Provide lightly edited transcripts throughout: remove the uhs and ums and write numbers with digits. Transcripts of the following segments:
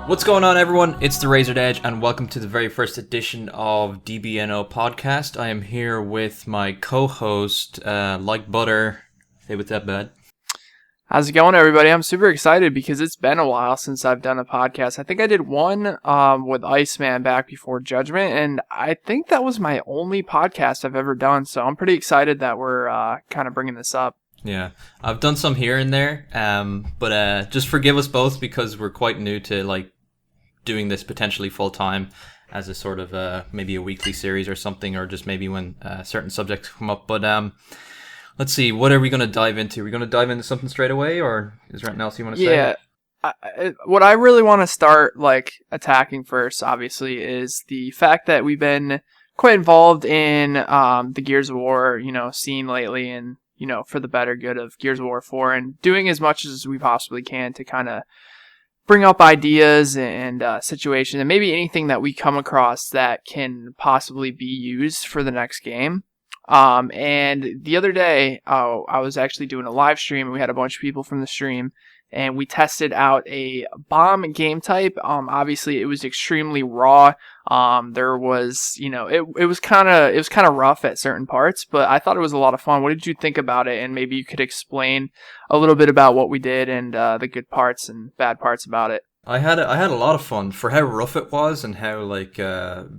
What's going on, everyone? It's the ragetage, and welcome to the very first edition of DBNO podcast. I am here with my co-host, Like Butter. Hey, what's up, bud? How's it going, everybody? I'm super excited because it's been a while since I've done a podcast. I think I did one with Iceman back before Judgment, and I think that was my only podcast I've ever done, so I'm pretty excited that we're kind of bringing this up. Yeah, I've done some here and there, but just forgive us both because we're quite new to doing this potentially full time as a sort of maybe a weekly series or something, or just maybe when certain subjects come up. But let's see, what are we going to dive into? Are we going to dive into something straight away, or is there anything else you want to say? Yeah, what I really want to start attacking first, obviously, is the fact that we've been quite involved in the Gears of War, scene lately, and for the better good of Gears of War 4, and doing as much as we possibly can to kind of bring up ideas and situations, and maybe anything that we come across that can possibly be used for the next game. And the other day, I was actually doing a live stream, and we had a bunch of people from the stream, and we tested out a bomb game type. Obviously, it was extremely raw. There was, it was kind of rough at certain parts, but I thought it was a lot of fun. What did you think about it? And maybe you could explain a little bit about what we did and the good parts and bad parts about it. I had a lot of fun for how rough it was and how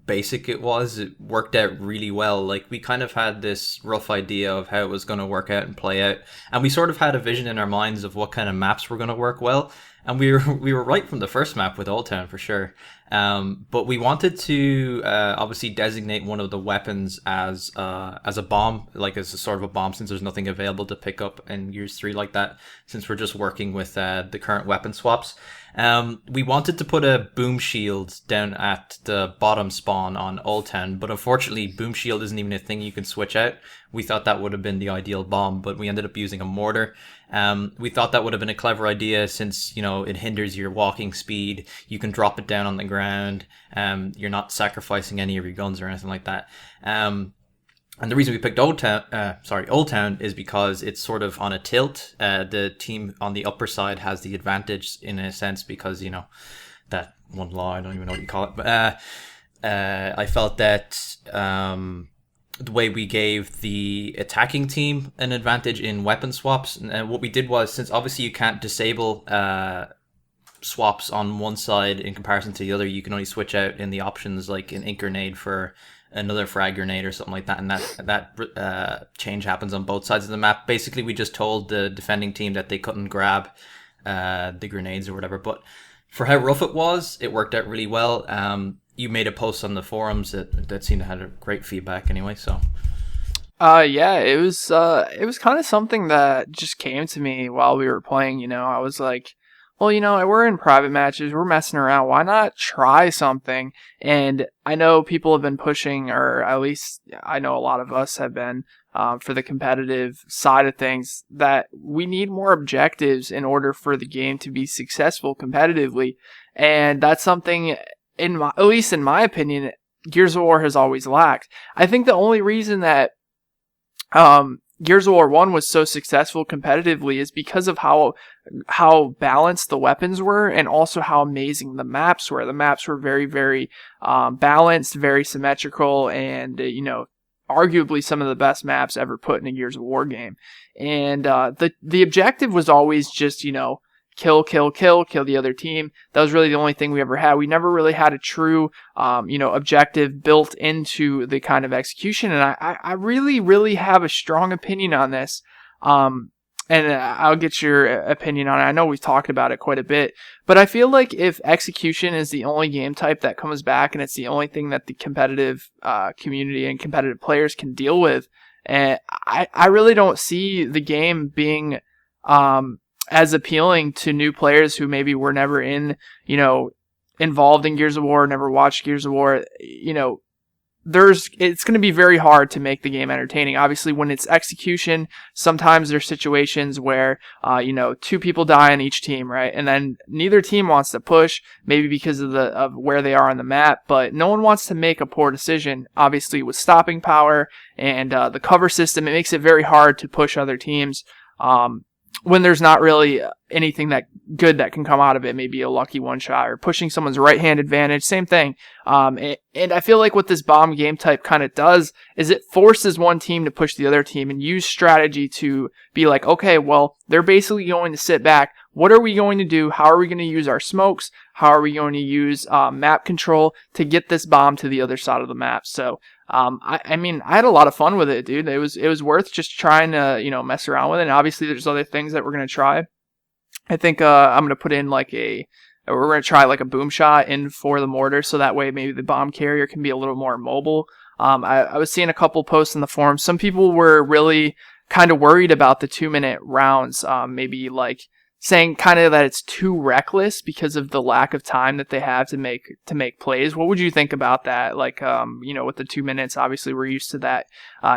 basic it was. It worked out really well. We kind of had this rough idea of how it was going to work out and play out, and we sort of had a vision in our minds of what kind of maps were going to work well. And we were right from the first map with Old Town for sure. But we wanted to obviously designate one of the weapons as a bomb, as a sort of a bomb, since there's nothing available to pick up in Gears 3 like that, since we're just working with the current weapon swaps. We wanted to put a boom shield down at the bottom spawn on Old Town, but unfortunately boom shield isn't even a thing you can switch out. We thought that would have been the ideal bomb, but we ended up using a mortar. We thought that would have been a clever idea since, it hinders your walking speed. You can drop it down on the ground. You're not sacrificing any of your guns or anything like that. And the reason we picked Old Town is because it's sort of on a tilt. The team on the upper side has the advantage in a sense because, that one law, I don't even know what you call it. But I felt that the way we gave the attacking team an advantage in weapon swaps. And what we did was, since obviously you can't disable swaps on one side in comparison to the other, you can only switch out in the options like an ink grenade for another frag grenade or something like that, and that change happens on both sides of the map. Basically, we just told the defending team that they couldn't grab the grenades or whatever, but for how rough it was, it worked out really well. You made a post on the forums that seemed to have a great feedback anyway, so... Yeah, it was kind of something that just came to me while we were playing, I was like, well, we're in private matches, we're messing around, why not try something? And I know people have been pushing, or at least I know a lot of us have been, for the competitive side of things, that we need more objectives in order for the game to be successful competitively. And that's something, at least in my opinion, Gears of War has always lacked. I think the only reason that Gears of War 1 was so successful competitively is because of how balanced the weapons were, and also how amazing the maps were. The maps were very, very balanced, very symmetrical, and arguably some of the best maps ever put in a Gears of War game. And the objective was always just kill the other team. That was really the only thing we ever had. We never really had a true, objective built into the kind of execution. And I really, really have a strong opinion on this. And I'll get your opinion on it. I know we've talked about it quite a bit, but I feel like if execution is the only game type that comes back, and it's the only thing that the competitive community and competitive players can deal with, and I really don't see the game being as appealing to new players who maybe were never involved in Gears of War, never watched Gears of War. It's going to be very hard to make the game entertaining. Obviously, when it's execution, sometimes there's situations where, two people die on each team, right? And then neither team wants to push, maybe because of where they are on the map, but no one wants to make a poor decision. Obviously, with stopping power and the cover system, it makes it very hard to push other teams. when there's not really anything that good that can come out of it, maybe a lucky one shot or pushing someone's right hand advantage, same thing. And I feel like what this bomb game type kind of does is it forces one team to push the other team and use strategy to be like, okay, well, they're basically going to sit back. What are we going to do? How are we going to use our smokes? How are we going to use map control to get this bomb to the other side of the map? So I mean, I had a lot of fun with it, dude. It was worth just trying to, mess around with it. And obviously there's other things that we're going to try. I think I'm going to put in we're going to try like a boom shot in for the mortar. So that way maybe the bomb carrier can be a little more mobile. I was seeing a couple posts in the forum. Some people were really kind of worried about the 2-minute rounds. Maybe like saying kind of that it's too reckless because of the lack of time that they have to make plays. What would you think about that? Like, with the 2 minutes, obviously we're used to that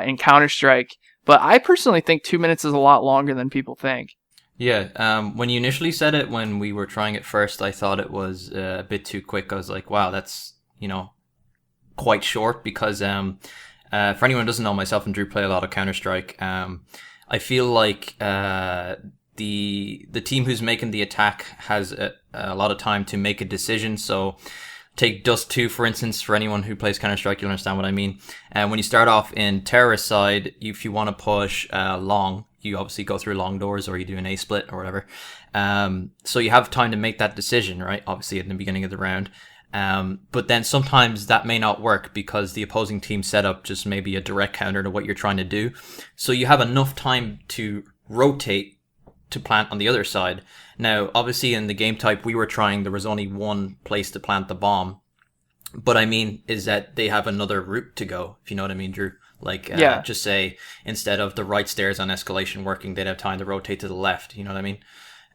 in Counter-Strike, but I personally think 2 minutes is a lot longer than people think. Yeah, when you initially said it, when we were trying it first, I thought it was a bit too quick. I was like, wow, that's, quite short because for anyone who doesn't know, myself and Drew play a lot of Counter-Strike. I feel like the team who's making the attack has a lot of time to make a decision. So take Dust 2, for instance, for anyone who plays Counter-Strike, you'll understand what I mean. And when you start off in terrorist side, if you want to push long, you obviously go through long doors or you do an A-split or whatever. So you have time to make that decision, right? Obviously at the beginning of the round. But then sometimes that may not work because the opposing team set up just maybe a direct counter to what you're trying to do. So you have enough time to rotate to plant on the other side. Now, obviously in the game type we were trying, there was only one place to plant the bomb. But I mean, is that they have another route to go, if you know what I mean, Drew? Like, just say, instead of the right stairs on escalation working, they'd have time to rotate to the left, you know what I mean?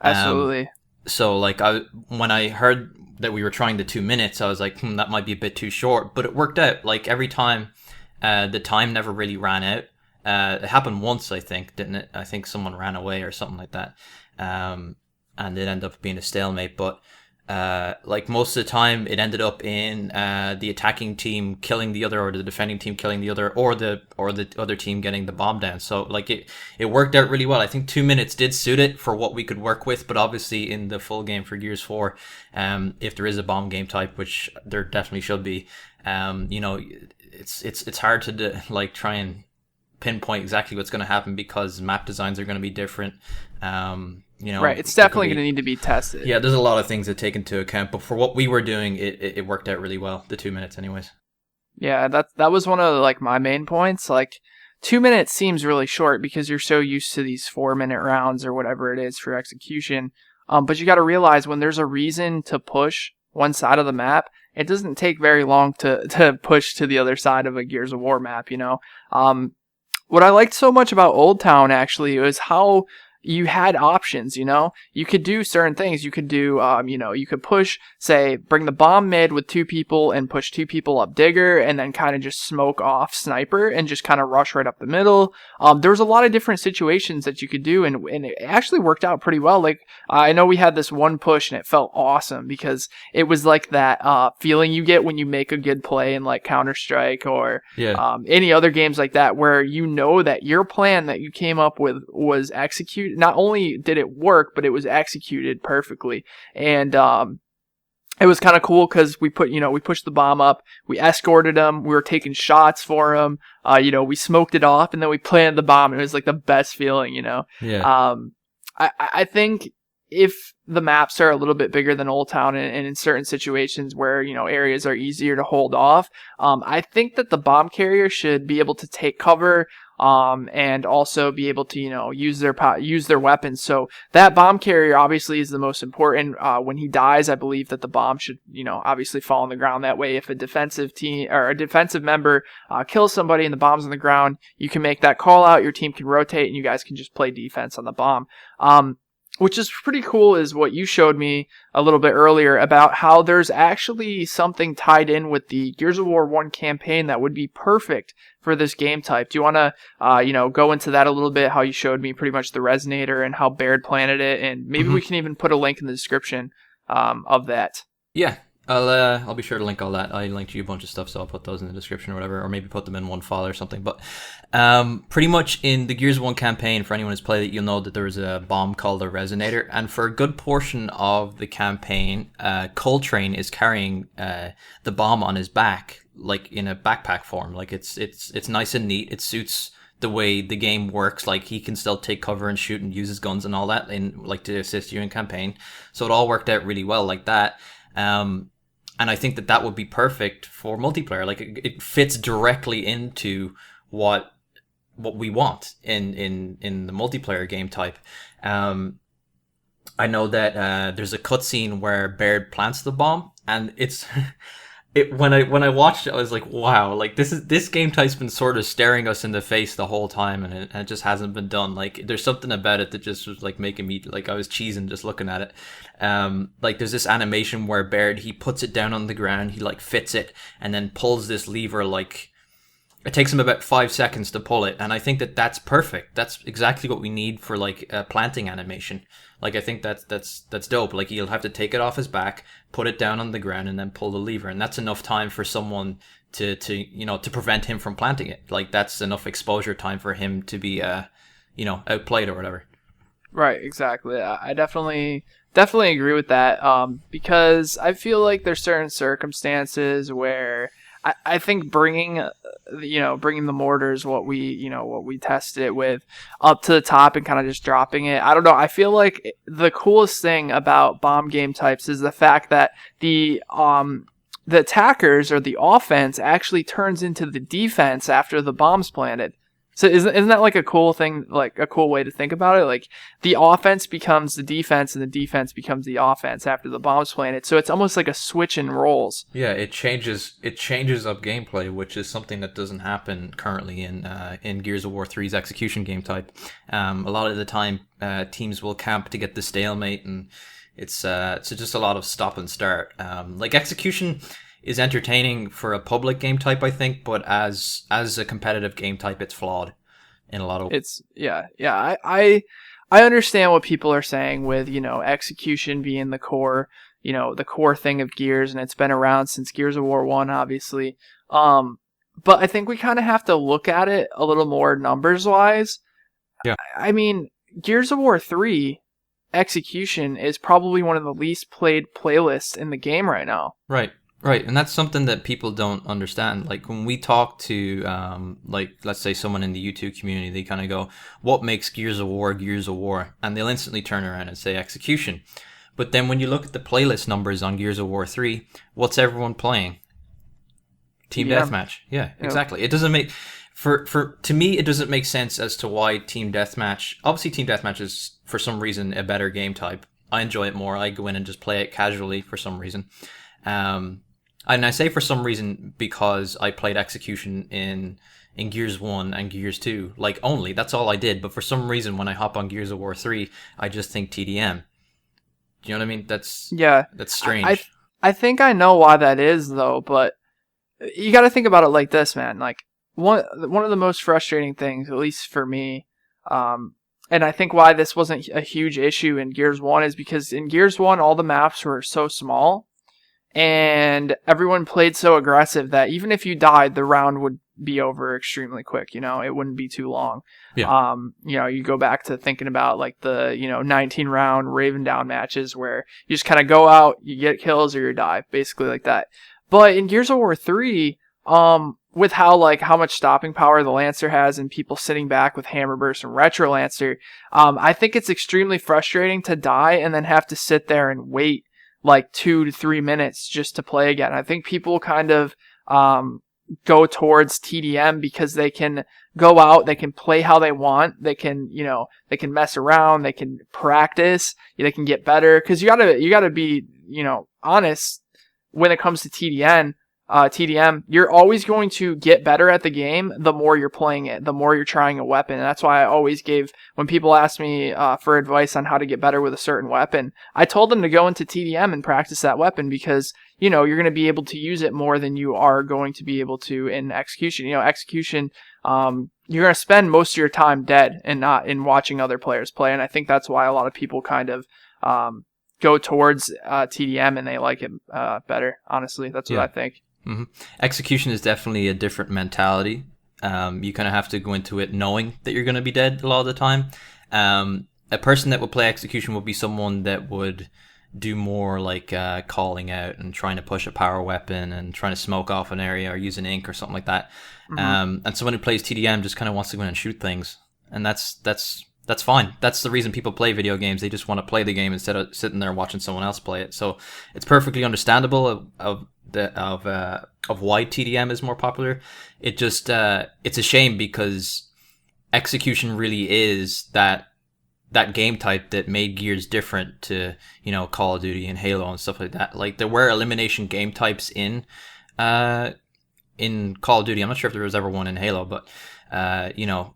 Absolutely. So, like, when I heard that we were trying the 2 minutes, I was like, that might be a bit too short. But it worked out. Like, every time, the time never really ran out. It happened once, I think, didn't it? I think someone ran away or something like that. And it ended up being a stalemate. But like most of the time, it ended up in the attacking team killing the other, or the defending team killing the other, or the other team getting the bomb down. So like it worked out really well. I think 2 minutes did suit it for what we could work with. But obviously, in the full game for Gears 4, if there is a bomb game type, which there definitely should be, it's hard to try and pinpoint exactly what's going to happen because map designs are going to be different. Right, it's definitely going to need to be tested. Yeah, there's a lot of things to take into account, but for what we were doing, it worked out really well. The 2 minutes, anyways. Yeah, that was one of my main points. 2 minutes seems really short because you're so used to these 4-minute rounds or whatever it is for execution. But you got to realize when there's a reason to push one side of the map, it doesn't take very long to push to the other side of a Gears of War map. What I liked so much about Old Town actually was how you had options, you could do certain things. You could do, you could push, say, bring the bomb mid with 2 people and push 2 people up digger and then kind of just smoke off sniper and just kind of rush right up the middle. There was a lot of different situations that you could do and it actually worked out pretty well. I know we had this one push and it felt awesome because it was like that feeling you get when you make a good play in Counter-Strike or any other games like that where that your plan that you came up with was executed. Not only did it work, but it was executed perfectly. And it was kind of cool because we pushed the bomb up, we escorted them, we were taking shots for them, we smoked it off, and then we planted the bomb. And it was the best feeling, Yeah. I think if the maps are a little bit bigger than Old Town and in certain situations where, areas are easier to hold off, I think that the bomb carrier should be able to take cover, and also be able to, use their weapons. So that bomb carrier obviously is the most important. When he dies, I believe that the bomb should, obviously fall on the ground. That way, if a defensive team or a defensive member kills somebody and the bomb's on the ground, you can make that call out. Your team can rotate, and you guys can just play defense on the bomb. Which is pretty cool is what you showed me a little bit earlier about how there's actually something tied in with the Gears of War 1 campaign that would be perfect for this game type. Do you want to, go into that a little bit, how you showed me pretty much the Resonator and how Baird planted it, and maybe we can even put a link in the description of that. Yeah. I'll be sure to link all that. I linked you a bunch of stuff, so I'll put those in the description or whatever, or maybe put them in one file or something. But pretty much in the Gears of War campaign, for anyone who's played it, you'll know that there was a bomb called a Resonator, and for a good portion of the campaign, Coltrane is carrying the bomb on his back, like in a backpack form. Like it's nice and neat. It suits the way the game works. Like he can still take cover and shoot and use his guns and all that, in like to assist you in campaign. So it all worked out really well like that. And I think that that would be perfect for multiplayer. Like it fits directly into what we want in the multiplayer game type. I know that there's a cutscene where Baird plants the bomb, and it's when I watched it, I was like, wow, like this game type's been sort of staring us in the face the whole time, and it just hasn't been done. Like there's something about it that just was like making me, like I was cheesing just looking at it. Like there's this animation where Baird, he puts it down on the ground, he like fits it, and then pulls this lever. Like it takes him about 5 seconds to pull it, and I think that that's perfect. That's exactly what we need for like a planting animation. Like I think that's dope. Like he'll have to take it off his back, put it down on the ground, and then pull the lever, and that's enough time for someone to prevent him from planting it. Like that's enough exposure time for him to be outplayed or whatever. Right, exactly. I definitely agree with that. Because I feel like there's certain circumstances where I think bringing the mortars, what we tested it with, up to the top and kind of just dropping it. I don't know. I feel like the coolest thing about bomb game types is the fact that the attackers or the offense actually turns into the defense after the bomb's planted. So isn't that like a cool thing, like a cool way to think about it? Like the offense becomes the defense and the defense becomes the offense after the bomb's planted. So it's almost like a switch in roles. Yeah, it changes up gameplay, which is something that doesn't happen currently in Gears of War 3's execution game type. A lot of the time, teams will camp to get the stalemate, and it's just a lot of stop and start. Like execution is entertaining for a public game type, I think, but as a competitive game type, it's flawed in a lot of. It's I understand what people are saying with execution being the core thing of Gears, and it's been around since Gears of War 1, obviously. But I think we kind of have to look at it a little more numbers wise. Yeah. I mean, Gears of War 3 execution is probably one of the least played playlists in the game right now. Right, and that's something that people don't understand. Like when we talk to, like let's say someone in the YouTube community, they kind of go, "What makes Gears of War Gears of War?" And they'll instantly turn around and say execution. But then when you look at the playlist numbers on Gears of War 3, what's everyone playing? Team Deathmatch. Yeah, exactly. It doesn't make to me it doesn't make sense as to why Team Deathmatch. Obviously, Team Deathmatch is for some reason a better game type. I enjoy it more. I go in and just play it casually for some reason. And I say for some reason because I played execution in Gears 1 and Gears 2, like only. That's all I did. But for some reason, when I hop on Gears of War 3, I just think TDM. Do you know what I mean? That's strange. I think I know why that is, though, but you got to think about it like this, man. Like one of the most frustrating things, at least for me, and I think why this wasn't a huge issue in Gears 1 is because in Gears 1, all the maps were so small. And everyone played so aggressive that even if you died, the round would be over extremely quick. It wouldn't be too long. Yeah. You go back to thinking about like the 19 round Raven Down matches where you just kind of go out, you get kills or you die, basically like that. But in Gears of War 3, with how much stopping power the Lancer has and people sitting back with Hammer Burst and Retro Lancer, I think it's extremely frustrating to die and then have to sit there and wait like 2 to 3 minutes just to play again. I think people kind of go towards TDM because they can go out, they can play how they want, they can mess around, they can practice, they can get better. Because you gotta be honest when it comes to TDM, you're always going to get better at the game the more you're playing it, the more you're trying a weapon. And that's why I always when people ask me for advice on how to get better with a certain weapon, I told them to go into TDM and practice that weapon because, you're going to be able to use it more than you are going to be able to in execution. Execution, you're going to spend most of your time dead and not in watching other players play. And I think that's why a lot of people kind of go towards TDM and they like it better. Honestly, that's what I think. Mm-hmm. Execution is definitely a different mentality. You kind of have to go into it knowing that you're going to be dead a lot of the time. A person that would play execution would be someone that would do more like calling out and trying to push a power weapon and trying to smoke off an area or use an ink or something like that. And someone who plays TDM just kind of wants to go in and shoot things, and that's fine. That's the reason people play video games. They just want to play the game instead of sitting there watching someone else play it. So it's perfectly understandable of why TDM is more popular. It just it's a shame because execution really is that game type that made Gears different to, you know, Call of Duty and Halo and stuff like that. Like there were elimination game types in Call of Duty. I'm not sure if there was ever one in Halo, but you know,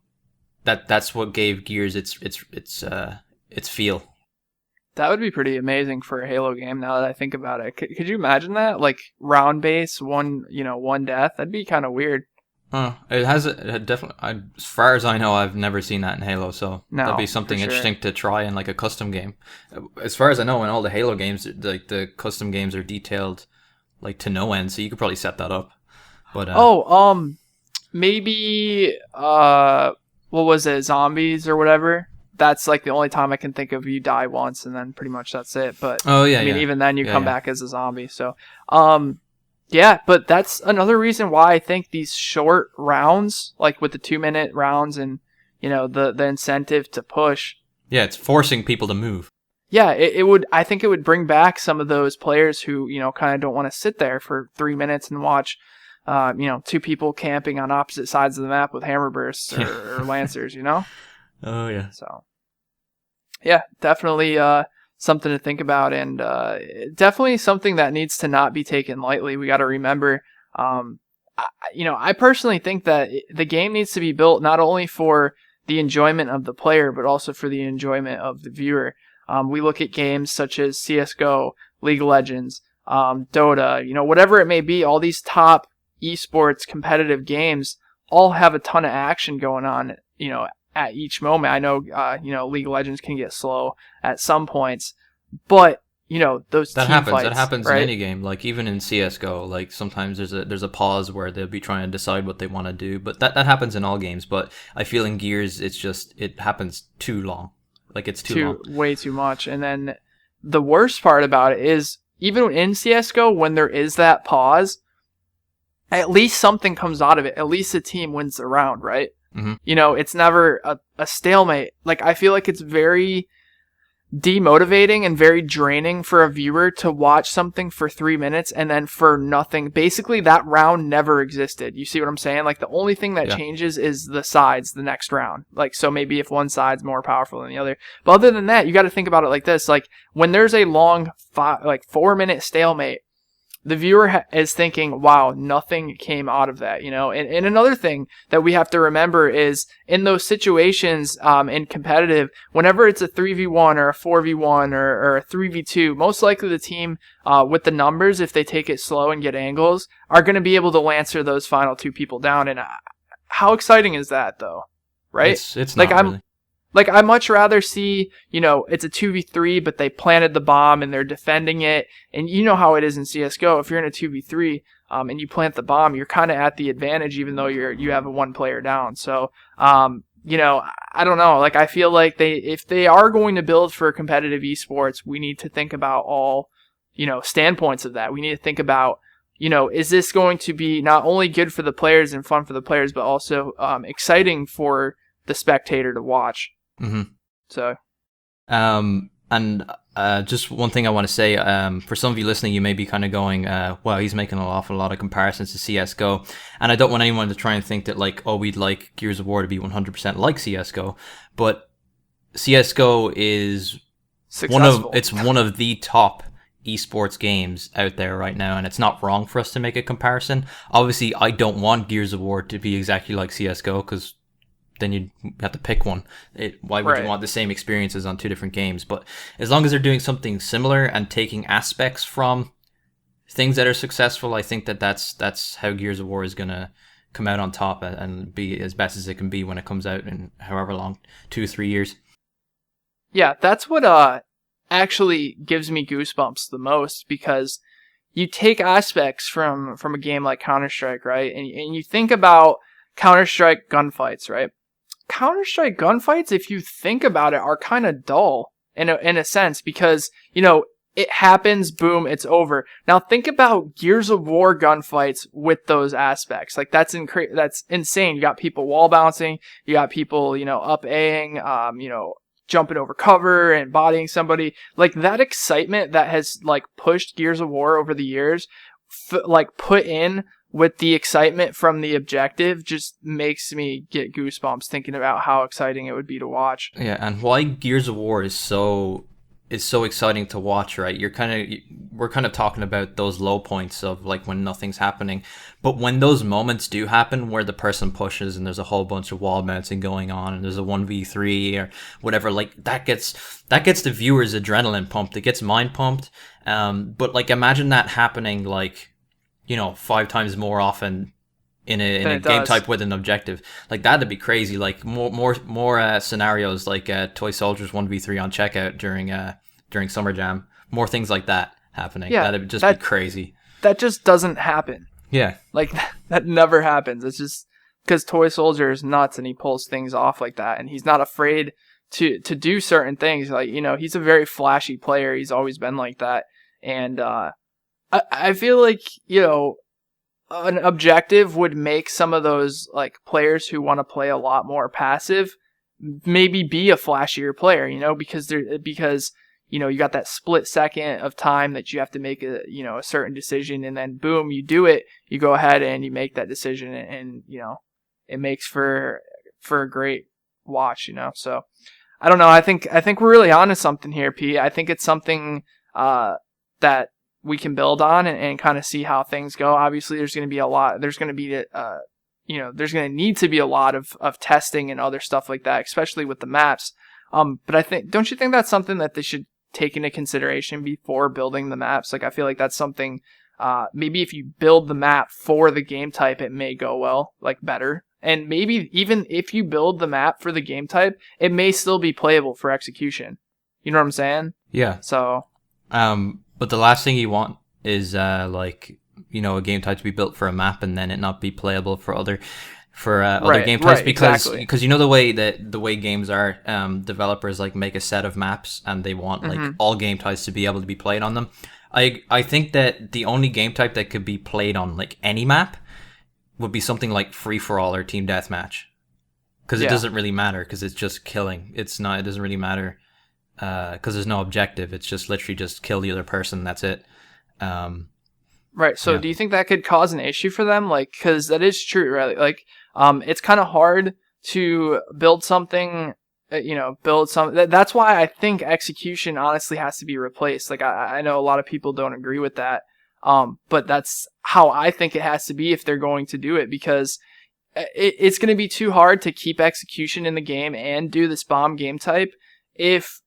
that's what gave Gears its feel. That would be pretty amazing for a Halo game. Now that I think about it, could you imagine that? Like round base, one death. That'd be kind of weird. It has definitely. As far as I know, I've never seen that in Halo, so that'd be something interesting to try in like a custom game. As far as I know, in all the Halo games, like the custom games are detailed like to no end, so you could probably set that up. But maybe what was it, zombies or whatever? That's like the only time I can think of. You die once and then pretty much that's it. But even then you come back as a zombie. So yeah, but that's another reason why I think these short rounds, like with the 2-minute rounds and, you know, the incentive to push. Yeah, it's forcing people to move. Yeah, it would. I think it would bring back some of those players who, you know, kind of don't want to sit there for 3 minutes and watch, you know, two people camping on opposite sides of the map with hammer bursts or lancers, you know? Oh, yeah. So, yeah, definitely something to think about, and definitely something that needs to not be taken lightly. We got to remember, I personally think that the game needs to be built not only for the enjoyment of the player, but also for the enjoyment of the viewer. We look at games such as CSGO, League of Legends, Dota, you know, whatever it may be, all these top esports competitive games all have a ton of action going on, you know, at each moment. I know, League of Legends can get slow at some points, but you know those that team happens. fights, that happens right? in any game. Like even in CS:GO, like sometimes there's a pause where they'll be trying to decide what they want to do. But that happens in all games. But I feel in Gears, it happens too long. Like it's too long, way too much. And then the worst part about it is even in CS:GO, when there is that pause, at least something comes out of it. At least the team wins the round, right? Mm-hmm. You know, it's never a stalemate. Like, I feel like it's very demotivating and very draining for a viewer to watch something for 3 minutes and then for nothing. Basically, that round never existed. You see what I'm saying? Like, the only thing that changes is the sides the next round. Like, so maybe if one side's more powerful than the other. But other than that, you got to think about it like this. Like, when there's a long 4-minute stalemate, the viewer is thinking, wow, nothing came out of that, you know? And another thing that we have to remember is in those situations, in competitive, whenever it's a 3v1 or a 4v1 or a 3v2, most likely the team, with the numbers, if they take it slow and get angles, are going to be able to lancer those final two people down. And how exciting is that, though? Right? It's not really. Like, I much rather see, you know, it's a 2v3, but they planted the bomb and they're defending it. And you know how it is in CSGO. If you're in a 2v3 and you plant the bomb, you're kind of at the advantage even though you have a one player down. So, you know, I don't know. Like, I feel like if they are going to build for competitive esports, we need to think about all, you know, standpoints of that. We need to think about, you know, is this going to be not only good for the players and fun for the players, but also exciting for the spectator to watch. Mm-hmm. So, and just one thing I want to say, for some of you listening, you may be kind of going, wow, he's making an awful lot of comparisons to CSGO. And I don't want anyone to try and think that, like, oh, we'd like Gears of War to be 100% like CSGO. But CSGO is one of the top esports games out there right now, and it's not wrong for us to make a comparison. Obviously, I don't want Gears of War to be exactly like CSGO, because then you'd have to pick one. Why would you want the same experiences on two different games? But as long as they're doing something similar and taking aspects from things that are successful, I think that's how Gears of War is going to come out on top and be as best as it can be when it comes out in however long, 2-3 years. Yeah, that's what actually gives me goosebumps the most, because you take aspects from a game like Counter-Strike, right? And you think about Counter-Strike gunfights, right? Counter-Strike gunfights, if you think about it, are kind of dull in a sense, because, it happens, boom, it's over. Now think about Gears of War gunfights with those aspects. Like that's insane. You got people wall bouncing, you got people, up Aing, jumping over cover and bodying somebody. Like that excitement that has like pushed Gears of War over the years, like put in with the excitement from the objective, just makes me get goosebumps thinking about how exciting it would be to watch. Yeah, and why Gears of War is so exciting to watch, right? We're kind of talking about those low points of like when nothing's happening, but when those moments do happen where the person pushes and there's a whole bunch of wall bouncing going on and there's a 1v3 or whatever, like that gets the viewers adrenaline pumped, it gets mine pumped. But like imagine that happening like 5 times more often in a game type with an objective. Like that'd be crazy. Like more scenarios like Toy Soldiers 1v3 on checkout during Summer Jam. More things like that happening. Yeah, that'd just be crazy. That just doesn't happen. Yeah. Like that never happens. It's just because Toy Soldier is nuts and he pulls things off like that, and he's not afraid to do certain things. Like, he's a very flashy player. He's always been like that. And I feel like, an objective would make some of those like players who want to play a lot more passive maybe be a flashier player, because you got that split second of time that you have to make a certain decision, and then boom, you do it, you go ahead and you make that decision, and it makes for a great watch, So I don't know, I think we're really onto something here, Pete. I think it's something that we can build on and kind of see how things go. Obviously, there's going to need to be a lot of testing and other stuff like that, especially with the maps. But don't you think that's something that they should take into consideration before building the maps? Like, I feel like that's something, maybe if you build the map for the game type, it may go well, like better. And maybe even if you build the map for the game type, it may still be playable for execution. You know what I'm saying? Yeah. So, but the last thing you want is a game type to be built for a map and then it not be playable for other game types, because the way games are, developers like make a set of maps and they want like all game types to be able to be played on them. I think that the only game type that could be played on like any map would be something like free for all or team deathmatch, because it doesn't really matter, because it's just killing. It doesn't really matter. Because there's no objective. It's just literally just kill the other person. That's it. Right. So do you think that could cause an issue for them? Like, because that is true, right? Like, it's kind of hard to build something, that's why I think execution honestly has to be replaced. Like, I know a lot of people don't agree with that. But that's how I think it has to be if they're going to do it, because it's going to be too hard to keep execution in the game and do this bomb game type if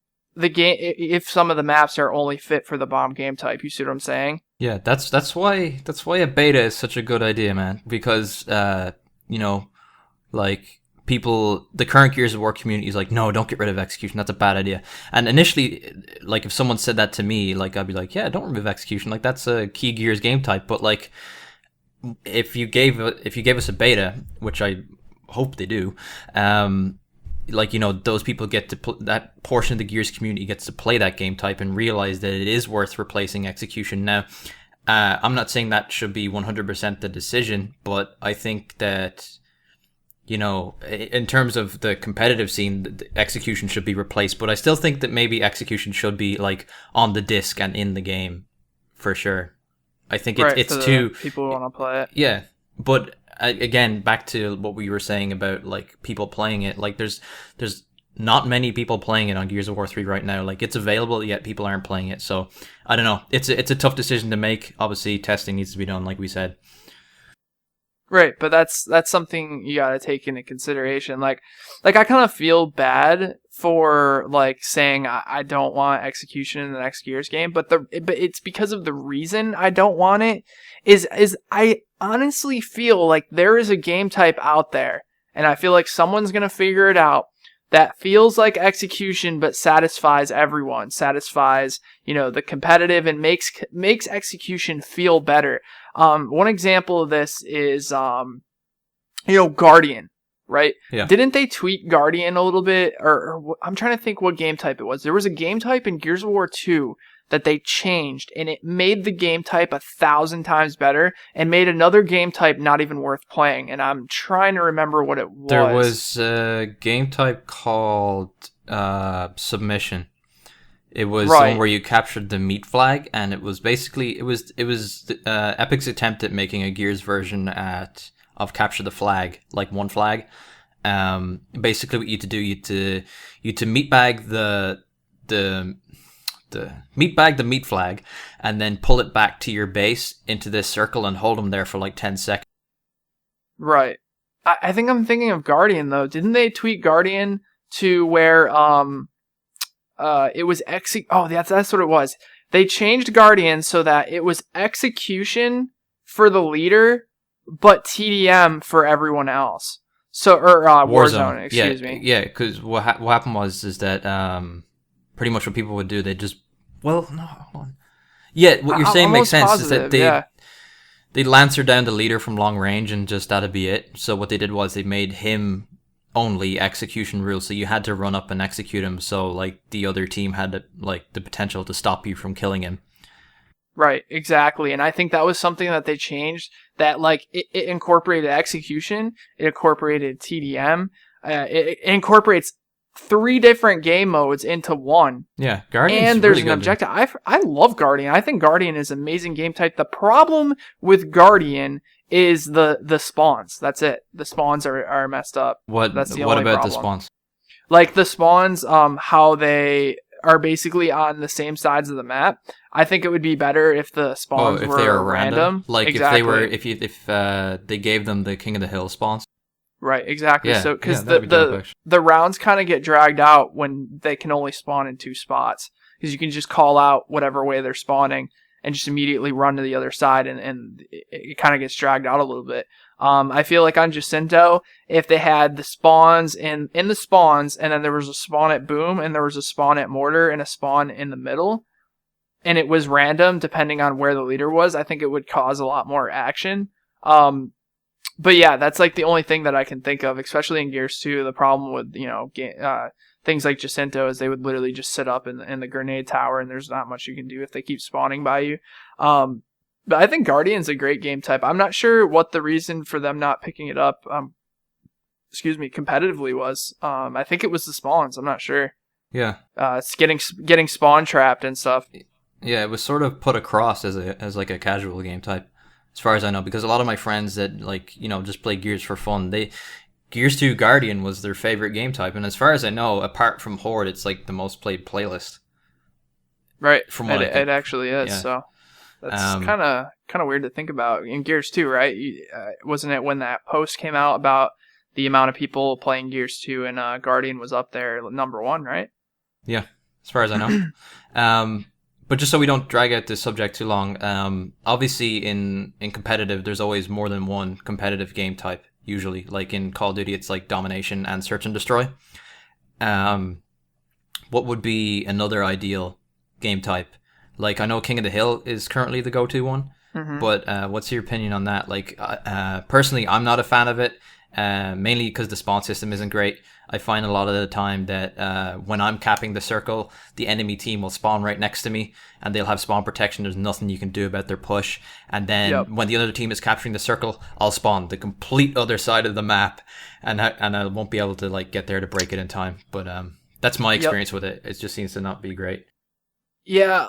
some of the maps are only fit for the bomb game type. You see what I'm saying? Yeah, that's why a beta is such a good idea, man. Because like people, the current Gears of War community is like, no, don't get rid of execution. That's a bad idea. And initially, like if someone said that to me, like I'd be like, yeah, don't remove execution. Like that's a key Gears game type. But like if you gave us a beta, which I hope they do, those people get to that portion of the Gears community gets to play that game type and realize that it is worth replacing execution. Now, I'm not saying that should be 100% the decision, but I think that, in terms of the competitive scene, the execution should be replaced. But I still think that maybe execution should be like on the disc and in the game, for sure. I think it's too people who want to play it. Yeah, but. Again, back to what we were saying about like people playing it, like there's not many people playing it on Gears of War 3 right now. Like it's available, yet people aren't playing it. So I don't know. It's a tough decision to make. Obviously, testing needs to be done, like we said. Right, but that's something you gotta take into consideration. Like I kind of feel bad for like saying I don't want execution in the next Gears game, but it's because of the reason I don't want it is I honestly feel like there is a game type out there, and I feel like someone's gonna figure it out that feels like execution but satisfies everyone, satisfies, the competitive, and makes execution feel better. One example of this is Guardian, right? Yeah. Didn't they tweak Guardian a little bit? Or I'm trying to think what game type it was. There was a game type in Gears of War 2 that they changed, and it made the game type 1,000 times better and made another game type not even worth playing. And I'm trying to remember what it was. There was a game type called Submission. It was the one where you captured the meat flag, and it was basically Epic's attempt at making a Gears version of Capture the Flag, like one flag. Basically, what you had to do, you had to meatbag the meat flag, and then pull it back to your base into this circle and hold them there for like 10 seconds. Right. I think I'm thinking of Guardian though. Didn't they tweak Guardian to where it was that's what it was. They changed Guardian so that it was execution for the leader, but TDM for everyone else. So, Warzone, excuse me. Yeah, because what happened is that pretty much what people would do, they just hold on. Yeah, what you're saying makes sense. Positive, is that they'd Lancer down the leader from long range, and just that'd be it. So what they did was they made him only execution rules, so you had to run up and execute him, so like the other team had the potential to stop you from killing him. Right, exactly. And I think that was something that they changed, that like it incorporated execution, it incorporated TDM, it incorporates 3 different game modes into one. Yeah, Guardian's and there's really an objective. I love Guardian. I think Guardian is an amazing game type. The problem with Guardian is the spawns. That's it. The spawns are messed up. That's the only problem. The spawns? Like the spawns, how they are basically on the same sides of the map. I think it would be better if the spawns if were they were random. Like exactly. if they gave them the King of the Hill spawns. Right, exactly. Yeah, so because the rounds kind of get dragged out when they can only spawn in 2 spots, because you can just call out whatever way they're spawning and just immediately run to the other side, and it kind of gets dragged out a little bit. I feel like on Jacinto, if they had the spawns in the spawns, and then there was a spawn at Boom, and there was a spawn at Mortar, and a spawn in the middle, and it was random depending on where the leader was, I think it would cause a lot more action. But yeah, that's like the only thing that I can think of, especially in Gears 2. The problem with, things like Jacinto is they would literally just sit up in the grenade tower, and there's not much you can do if they keep spawning by you. But I think Guardian's a great game type. I'm not sure what the reason for them not picking it up, competitively was. I think it was the spawns. I'm not sure. Yeah. It's getting spawn trapped and stuff. Yeah, it was sort of put across as like a casual game type, as far as I know, because a lot of my friends that just play Gears for fun, Gears 2 Guardian was their favorite game type, and as far as I know, apart from Horde, it's like the most played playlist. Right. From what it actually is. Yeah. So that's kind of weird to think about. In Gears 2, right? Wasn't it when that post came out about the amount of people playing Gears 2, and Guardian was up there number 1, right? Yeah, as far as I know. But just so we don't drag out this subject too long, obviously in competitive, there's always more than one competitive game type, usually. Like in Call of Duty, it's like Domination and Search and Destroy. What would be another ideal game type? Like, I know King of the Hill is currently the go-to one, but what's your opinion on that? Like, personally, I'm not a fan of it, mainly because the spawn system isn't great. I find a lot of the time that when I'm capping the circle, the enemy team will spawn right next to me, and they'll have spawn protection. There's nothing you can do about their push. And then when the other team is capturing the circle, I'll spawn the complete other side of the map, and I won't be able to like get there to break it in time. But that's my experience with it. It just seems to not be great. Yeah,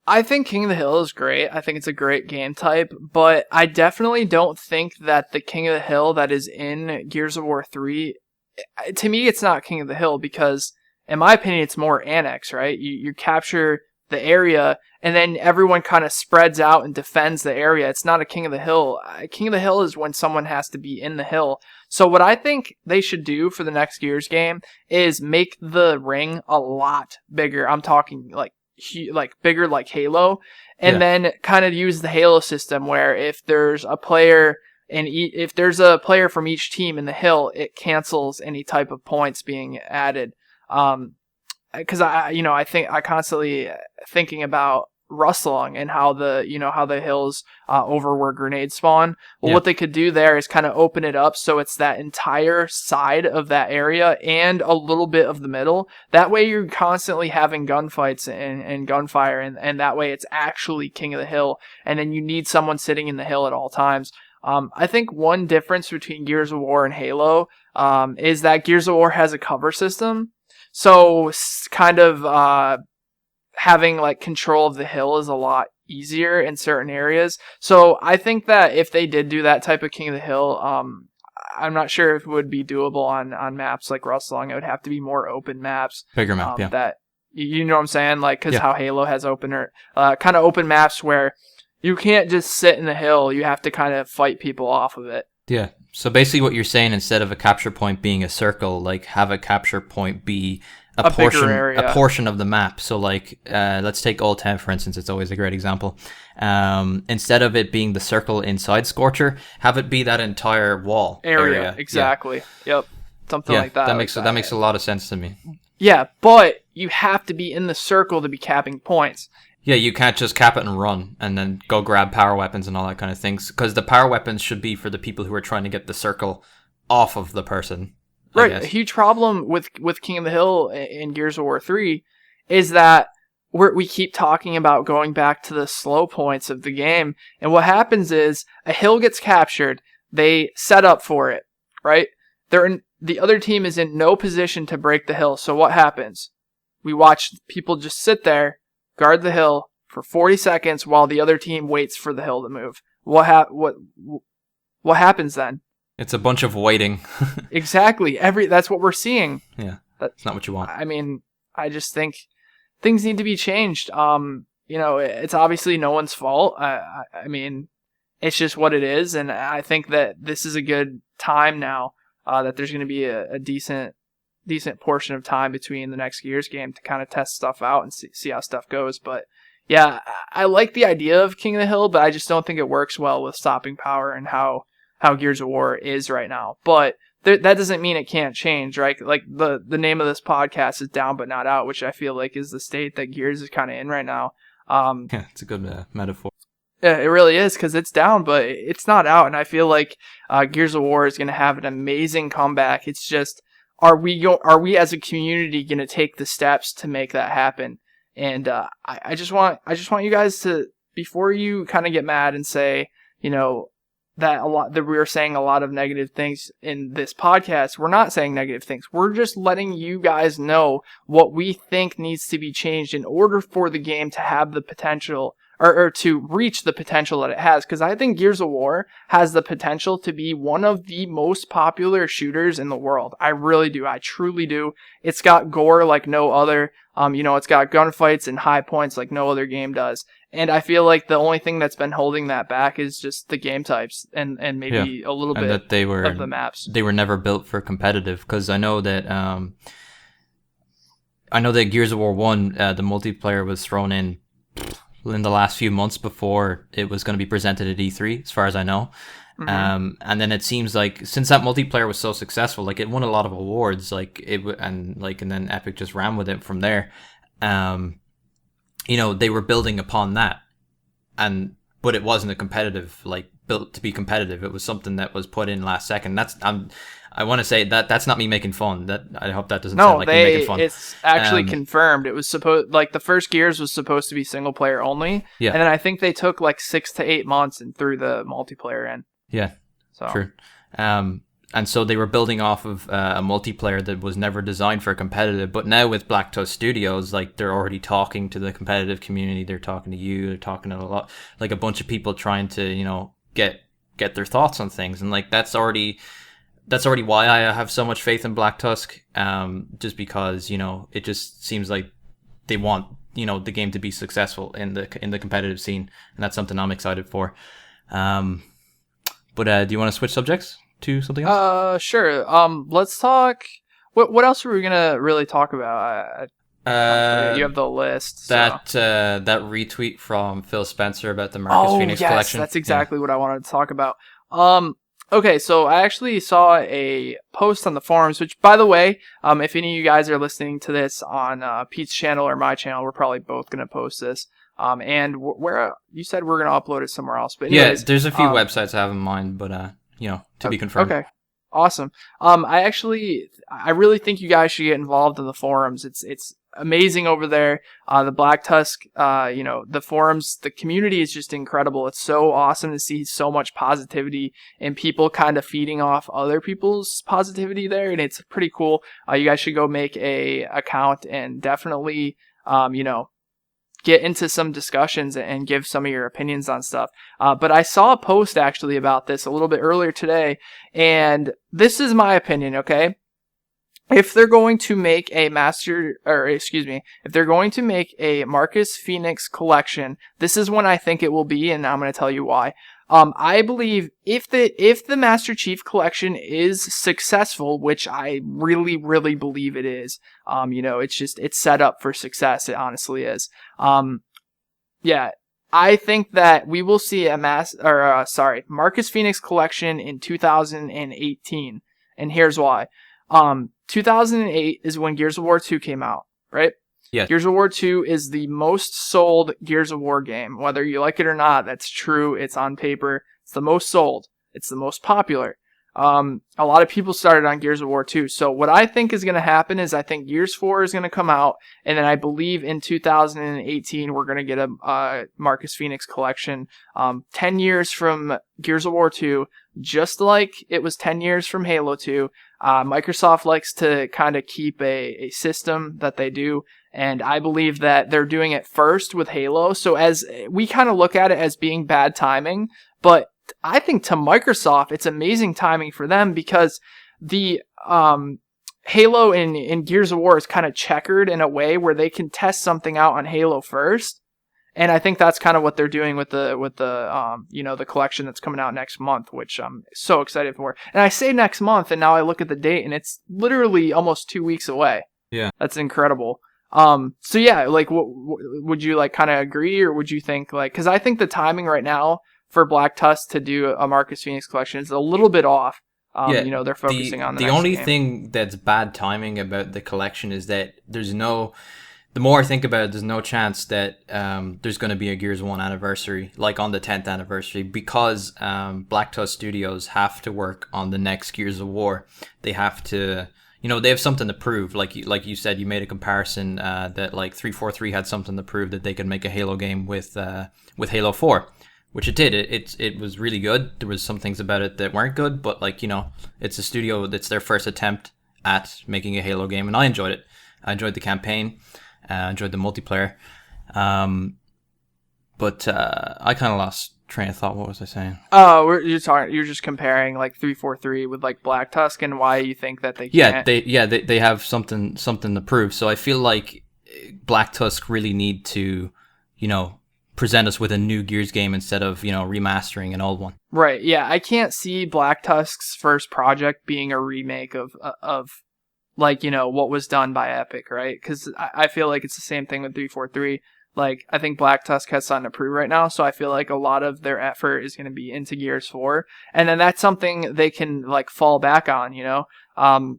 I think King of the Hill is great. I think it's a great game type, but I definitely don't think that the King of the Hill that is in Gears of War 3, to me, it's not King of the Hill, because in my opinion, it's more Annex, right? You capture the area, and then everyone kind of spreads out and defends the area. It's not a King of the Hill. King of the Hill is when someone has to be in the hill. So what I think they should do for the next Gears game is make the ring a lot bigger. I'm talking like bigger like Halo, and then kind of use the Halo system where if there's a player and if there's a player from each team in the hill, it cancels any type of points being added. Because I think I constantly thinking about Rustlong and how the hills over where grenades spawn. Well, what they could do there is kind of open it up so it's that entire side of that area and a little bit of the middle. That way you're constantly having gunfights and gunfire, and that way it's actually King of the Hill, and then you need someone sitting in the hill at all times. I think one difference between Gears of War and Halo is that Gears of War has a cover system. So kind of having like control of the hill is a lot easier in certain areas. So I think that if they did do that type of King of the Hill, I'm not sure if it would be doable on maps like Rustlong. It would have to be more open maps. Bigger map, yeah. That, you know what I'm saying? Like, because how Halo has kind of open maps where you can't just sit in the hill. You have to kind of fight people off of it. Yeah. So basically what you're saying, instead of a capture point being a circle, like have a capture point be a portion of the map. So like, let's take Old Town, for instance. It's always a great example. Instead of it being the circle inside Scorcher, have it be that entire wall area. Exactly. Yeah. Yep. Something like that. That makes a lot of sense to me. Yeah, but you have to be in the circle to be capping points. Yeah, you can't just cap it and run and then go grab power weapons and all that kind of things, because the power weapons should be for the people who are trying to get the circle off of the person. Right. A huge problem with King of the Hill in Gears of War 3 is that we keep talking about going back to the slow points of the game, and what happens is a hill gets captured, they set up for it, right? The other team is in no position to break the hill, so what happens? We watch people just sit there, guard the hill for 40 seconds while the other team waits for the hill to move. What happens then? It's a bunch of waiting. Exactly. That's what we're seeing. Yeah. That's not what you want. I mean, I just think things need to be changed. It's obviously no one's fault. I mean, it's just what it is, and I think that this is a good time now that there's going to be a decent portion of time between the next Gears game to kind of test stuff out and see how stuff goes. But yeah, I like the idea of King of the Hill, but I just don't think it works well with stopping power and how Gears of War is right now. But that doesn't mean it can't change, right? Like the name of this podcast is Down But Not Out, which I feel like is the state that Gears is kind of in right now. Yeah, it's a good metaphor. Yeah, it really is, because it's down, but it's not out. And I feel like Gears of War is going to have an amazing comeback. It's just, are we as a community going to take the steps to make that happen? And I just want you guys to, before you kind of get mad and say, that we are saying a lot of negative things in this podcast. We're not saying negative things. We're just letting you guys know what we think needs to be changed in order for the game to have the potential, or to reach the potential that it has. Because I think Gears of War has the potential to be one of the most popular shooters in the world. I really do. I truly do. It's got gore like no other. It's got gunfights and high points like no other game does. And I feel like the only thing that's been holding that back is just the game types and maybe a little bit of the maps. They were never built for competitive, because I know that Gears of War 1, the multiplayer was thrown in the last few months before it was going to be presented at E3, as far as I know. Mm-hmm. And then it seems like since that multiplayer was so successful, like it won a lot of awards, and then Epic just ran with it from there. They were building upon that, but it wasn't a competitive, built to be competitive. It was something that was put in last second. I want to say that's not me making fun. That I hope that doesn't sound like me making fun. It's actually confirmed. It was supposed, the first Gears was supposed to be single player only. Yeah. And then I think they took 6 to 8 months and threw the multiplayer in. Yeah. So true. And so they were building off of a multiplayer that was never designed for competitive. But now with Black Tusk Studios, they're already talking to the competitive community. They're talking to you. They're talking to a bunch of people trying to, get their thoughts on things. And that's already why I have so much faith in Black Tusk. Just because, it just seems like they want, the game to be successful in the competitive scene. And that's something I'm excited for. But do you want to switch subjects to something else? Sure. Let's talk. What else are we gonna really talk about? You have the list. That retweet from Phil Spencer about the Fenix Collection. That's exactly what I wanted to talk about. Okay, so I actually saw a post on the forums, which, by the way, if any of you guys are listening to this on Pete's channel or my channel, we're probably both going to post this. And where you said we're going to upload it somewhere else, but anyways, Yeah, there's a few websites I have in mind, but to be confirmed. Okay, awesome. I really think you guys should get involved in the forums. It's amazing over there. The Black Tusk, the forums, the community is just incredible. It's so awesome to see so much positivity and people kind of feeding off other people's positivity there, and it's pretty cool. You guys should go make a account and definitely, get into some discussions and give some of your opinions on stuff. But I saw a post actually about this a little bit earlier today, and this is my opinion, okay? If they're going to make a if they're going to make a Marcus Fenix collection, this is when I think it will be, and I'm going to tell you why. I believe if the Master Chief collection is successful, which I really, really believe it is, it's set up for success. It honestly is. I think that we will see a Marcus Fenix collection in 2018, and here's why. 2008 is when Gears of War 2 came out, right? Yeah. Gears of War 2 is the most sold Gears of War game. Whether you like it or not, that's true. It's on paper. It's the most sold. It's the most popular. A lot of people started on Gears of War 2. So what I think is going to happen is I think Gears 4 is going to come out, and then I believe in 2018 we're going to get a Marcus Fenix collection. 10 years from Gears of War 2, just like it was 10 years from Halo 2. Microsoft likes to kind of keep a system that they do, and I believe that they're doing it first with Halo. So as we kind of look at it as being bad timing, but I think to Microsoft, it's amazing timing for them because the Halo in Gears of War is kind of checkered in a way where they can test something out on Halo first. And I think that's kind of what they're doing with the collection that's coming out next month, which I'm so excited for. And I say next month, and now I look at the date, and it's literally almost 2 weeks away. Yeah, that's incredible. So yeah, like, would you like kind of agree, or would you think like? Because I think the timing right now for Black Tusk to do a Marcus Fenix collection is a little bit off. They're focusing on the next only game. thing that's bad timing about the collection is that the more I think about it, there's no chance that there's going to be a Gears 1 anniversary, like on the 10th anniversary, because Black Tusk Studios have to work on the next Gears of War. They have to, they have something to prove. Like you said, you made a comparison that like 343 had something to prove that they could make a Halo game with Halo 4, which it did. It was really good. There was some things about it that weren't good, but it's a studio that's their first attempt at making a Halo game, and I enjoyed it. I enjoyed the campaign. I enjoyed the multiplayer. But I kind of lost train of thought. What was I saying? Oh, you're just comparing like 343 with like Black Tusk and why you think that they can't. They have something to prove. So I feel like Black Tusk really need to, present us with a new Gears game instead of, remastering an old one. Right. Yeah, I can't see Black Tusk's first project being a remake of like, what was done by Epic, right? Because I feel like it's the same thing with 343. Like, I think Black Tusk has something to prove right now, so I feel like a lot of their effort is going to be into Gears 4. And then that's something they can, like, fall back on, And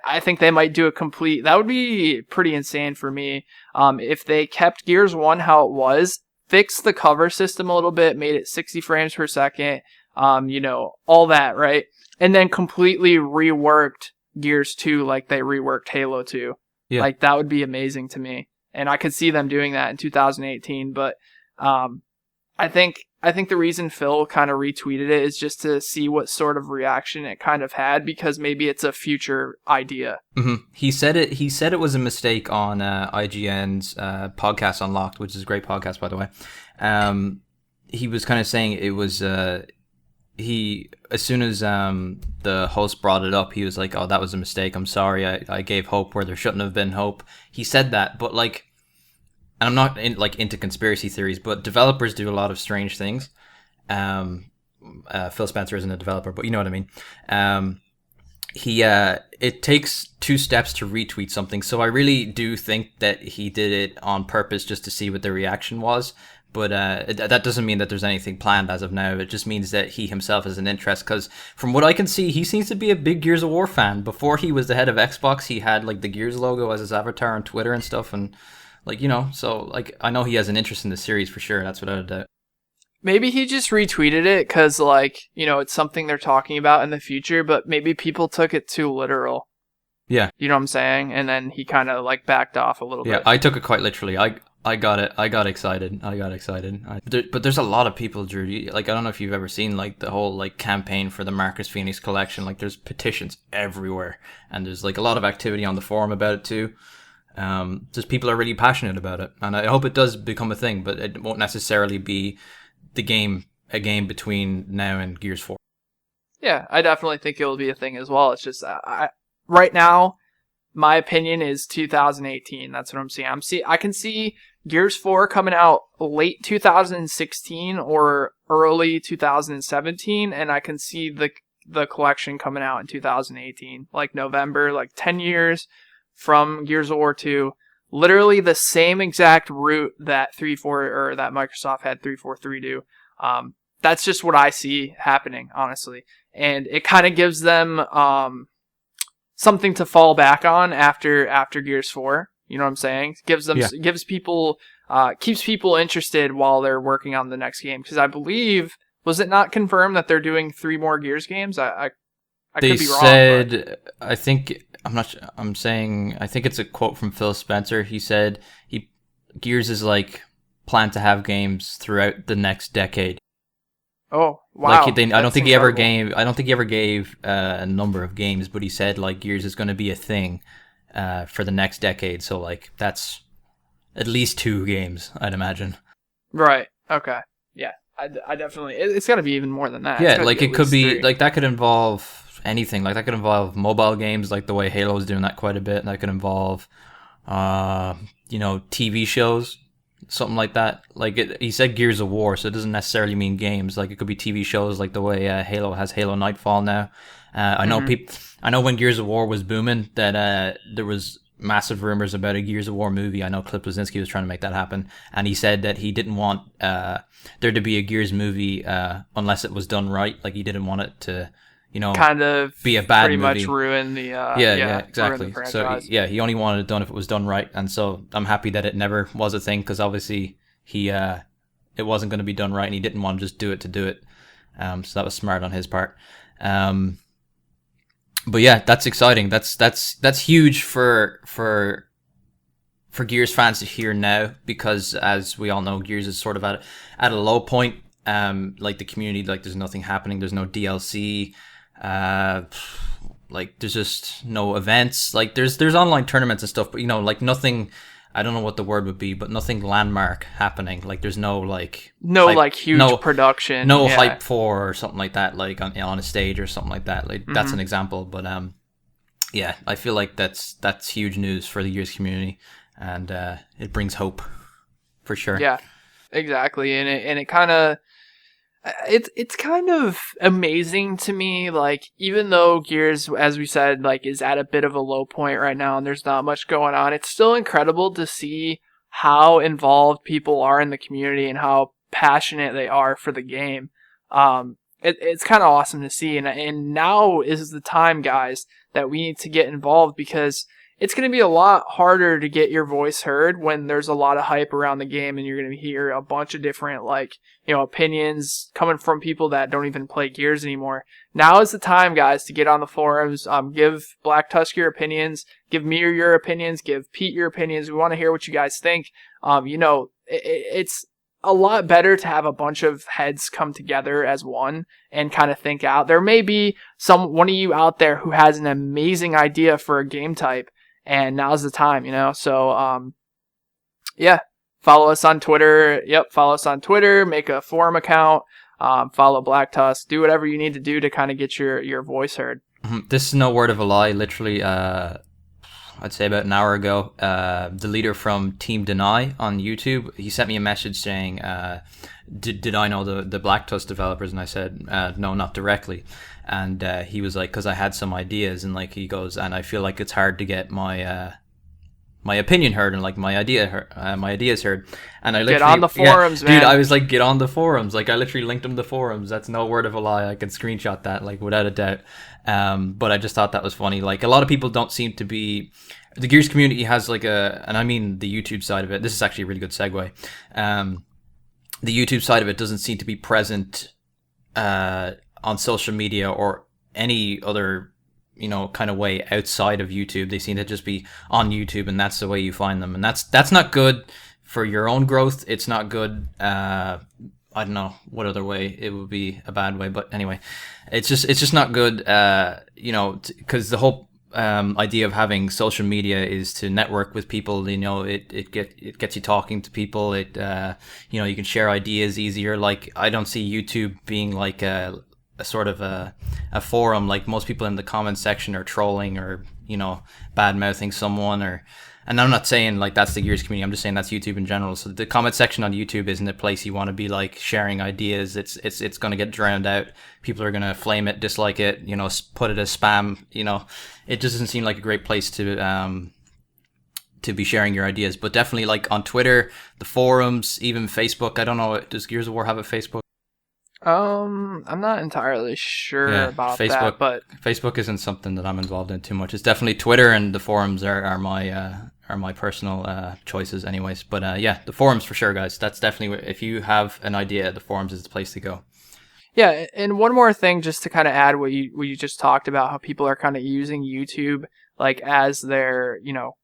I think they might do that would be pretty insane for me. If they kept Gears 1 how it was, fixed the cover system a little bit, made it 60 frames per second, all that, right? And then completely reworked Gears 2 like they reworked Halo 2. Yeah. Like, that would be amazing to me. And I could see them doing that in 2018, but I think the reason Phil kind of retweeted it is just to see what sort of reaction it kind of had, because maybe it's a future idea. Mm-hmm. He said it was a mistake on IGN's podcast Unlocked, which is a great podcast, by the way. He was kind of saying it was as soon as the host brought it up, he was like, "Oh, that was a mistake. I'm sorry. I gave hope where there shouldn't have been hope." He said that, but like, and I'm not into conspiracy theories, but developers do a lot of strange things. Phil Spencer isn't a developer, but you know what I mean. It takes 2 steps to retweet something, so I really do think that he did it on purpose just to see what the reaction was. But that doesn't mean that there's anything planned as of now. It just means that he himself has an interest, because from what I can see, he seems to be a big Gears of War fan. Before he was the head of Xbox, he had like the Gears logo as his avatar on Twitter and stuff, and like, you know, so like I know he has an interest in the series for sure. That's without a doubt. Maybe he just retweeted it because, like, you know, it's something they're talking about in the future, but maybe people took it too literal. Yeah. You know what I'm saying? And then he kind of, like, backed off a little bit. Yeah, I took it quite literally. I got it. I got excited. But there's a lot of people, Drew. Like, I don't know if you've ever seen, like, the whole, like, campaign for the Marcus Fenix Collection. Like, there's petitions everywhere. And there's, like, a lot of activity on the forum about it, too. Just people are really passionate about it. And I hope it does become a thing, but it won't necessarily be a game between now and Gears 4. Yeah, I definitely think it will be a thing as well. It's just, right now, my opinion is 2018. That's what I'm seeing. I can see Gears 4 coming out late 2016 or early 2017, and I can see the collection coming out in 2018, like November, like 10 years from Gears of War 2. Literally the same exact route that that Microsoft had 343 do. That's just what I see happening, honestly. And it kind of gives them something to fall back on after Gears 4. You know what I'm saying? Gives people keeps people interested while they're working on the next game. Because I believe, was it not confirmed that they're doing 3 more Gears games? I could be wrong. They said, I think, I'm not sure, I'm saying, I think it's a quote from Phil Spencer. He said Gears is like planned to have games throughout the next decade. Oh, wow. Like, I don't think he ever gave a number of games, but he said like Gears is going to be a thing for the next decade. So like that's at least 2 games, I'd imagine. Right. Okay. Yeah. I definitely. It's got to be even more than that. Yeah, like it could be 3. Like that could involve anything. Like that could involve mobile games, like the way Halo is doing that quite a bit. That could involve, TV shows, something like that. Like he said Gears of War, so it doesn't necessarily mean games. Like it could be TV shows, like the way Halo has Halo Nightfall now. I know I know when Gears of War was booming that there was massive rumors about a Gears of War movie. I know Cliff Bleszinski was trying to make that happen, and he said that he didn't want there to be a Gears movie unless it was done right. Like he didn't want it to, kind of be a bad pretty movie. Much ruin the exactly. So he only wanted it done if it was done right, and so I'm happy that it never was a thing, because obviously it wasn't going to be done right, and he didn't want to just do it to do it. So that was smart on his part. But yeah, that's exciting. That's huge for Gears fans to hear now, because as we all know, Gears is sort of at a low point. Like the community, like there's nothing happening. There's no DLC. Like there's just no events. Like there's online tournaments and stuff, but like nothing. I don't know what the word would be, but nothing landmark happening. Like there's no huge production, hype for or something like that, like on a stage or something like that. Like that's an example, but yeah, I feel like that's huge news for the Gears community, and it brings hope for sure. Yeah, exactly, and it kind of. It's kind of amazing to me, like, even though Gears, as we said, like, is at a bit of a low point right now and there's not much going on, it's still incredible to see how involved people are in the community and how passionate they are for the game. It's kind of awesome to see, and now is the time, guys, that we need to get involved, because it's going to be a lot harder to get your voice heard when there's a lot of hype around the game, and you're going to hear a bunch of different, opinions coming from people that don't even play Gears anymore. Now is the time, guys, to get on the forums. Give Black Tusk your opinions. Give me your opinions. Give Pete your opinions. We want to hear what you guys think. It's a lot better to have a bunch of heads come together as one and kind of think out. There may be one of you out there who has an amazing idea for a game type, and now's the time, So, follow us on Twitter. Follow us on Twitter. Make a forum account. Follow Black Tusk. Do whatever you need to do to kind of get your voice heard. This is no word of a lie. Literally, I'd say about an hour ago, the leader from Team Deny on YouTube, he sent me a message saying, did I know the Black Tusk developers? And I said, no, not directly. And he was like, because I had some ideas, and like he goes, and I feel like it's hard to get my my opinion heard and like my ideas heard. And I literally Get on the forums, man. Dude, I was like, get on the forums. Like I literally linked them to the forums. That's no word of a lie. I can screenshot that like without a doubt. But I just thought that was funny. Like a lot of people don't seem to be. The Gears community has like and I mean the YouTube side of it. This is actually a really good segue. The YouTube side of it doesn't seem to be present on social media or any other, kind of way outside of YouTube. They seem to just be on YouTube, and that's the way you find them. And that's not good for your own growth. It's not good. I don't know what other way it would be a bad way, but anyway, it's just not good. Because the whole idea of having social media is to network with people. It gets you talking to people. It you can share ideas easier. Like I don't see YouTube being like a sort of a forum. Like most people in the comment section are trolling or bad mouthing someone. And I'm not saying like that's the Gears community. I'm just saying that's YouTube in general. So the comment section on YouTube isn't a place you want to be like sharing ideas. It's going to get drowned out. People are going to flame it, dislike it, put it as spam. It just doesn't seem like a great place to be sharing your ideas. But definitely like on Twitter, the forums, even Facebook. I don't know. Does Gears of War have a Facebook? I'm not entirely sure about Facebook, that, but Facebook isn't something that I'm involved in too much. It's definitely Twitter, and the forums are my personal choices, anyways. But the forums for sure, guys. That's definitely, if you have an idea, the forums is the place to go. Yeah, and one more thing, just to kind of add what you just talked about, how people are kind of using YouTube like as their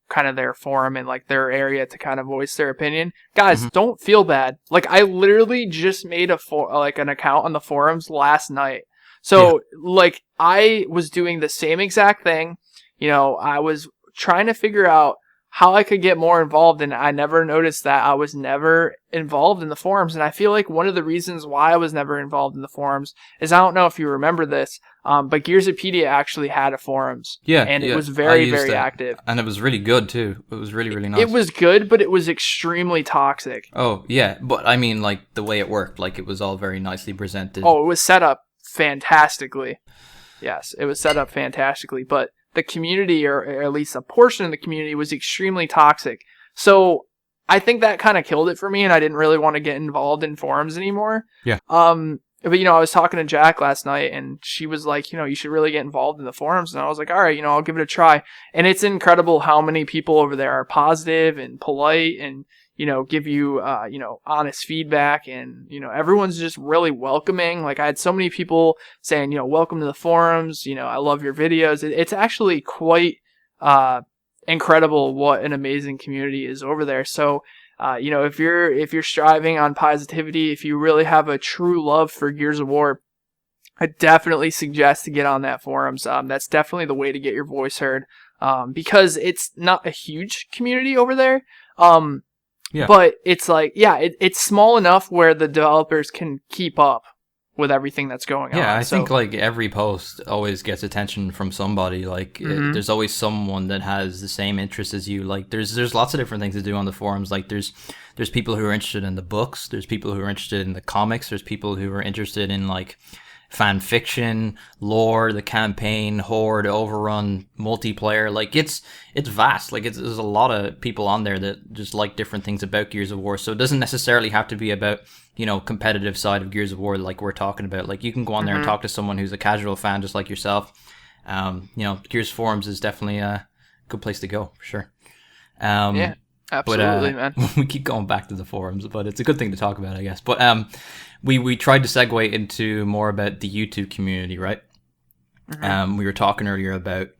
kind of their forum and like their area to kind of voice their opinion. Guys, don't feel bad. Like I literally just made an account on the forums last night. So like I was doing the same exact thing. I was trying to figure out how I could get more involved, and I never noticed that I was never involved in the forums. And I feel like one of the reasons why I was never involved in the forums is, I don't know if you remember this, but Gearsopedia actually had a forums. Yeah. And it was very, very active. And it was really good too. It was really, really nice. It was good, but it was extremely toxic. Oh, yeah. But I mean, like the way it worked, like it was all very nicely presented. Oh, it was set up fantastically. Yes, it was set up fantastically, but the community, or at least a portion of the community, was extremely toxic. So I think that kind of killed it for me, and I didn't really want to get involved in forums anymore. Yeah. But I was talking to Jack last night, and she was like, you should really get involved in the forums. And I was like, all right, I'll give it a try. And it's incredible how many people over there are positive and polite and give you, honest feedback, and, everyone's just really welcoming. Like I had so many people saying, welcome to the forums. I love your videos. It's actually quite, incredible what an amazing community is over there. So, if you're striving on positivity, if you really have a true love for Gears of War, I definitely suggest to get on that forums. That's definitely the way to get your voice heard. Because it's not a huge community over there. Yeah. But it's like, it's small enough where the developers can keep up with everything that's going on. Yeah, I think like every post always gets attention from somebody. Like there's always someone that has the same interest as you. Like there's lots of different things to do on the forums. Like there's people who are interested in the books. There's people who are interested in the comics. There's people who are interested in like fan fiction, lore, the campaign, horde, overrun, multiplayer. Like it's vast. Like there's a lot of people on there that just like different things about Gears of War. So it doesn't necessarily have to be about competitive side of Gears of War like we're talking about. Like you can go on there and talk to someone who's a casual fan just like yourself. Gears forums is definitely a good place to go for sure. Yeah, absolutely, man. We keep going back to the forums, but it's a good thing to talk about, I guess. But we tried to segue into more about the YouTube community, right? We were talking earlier about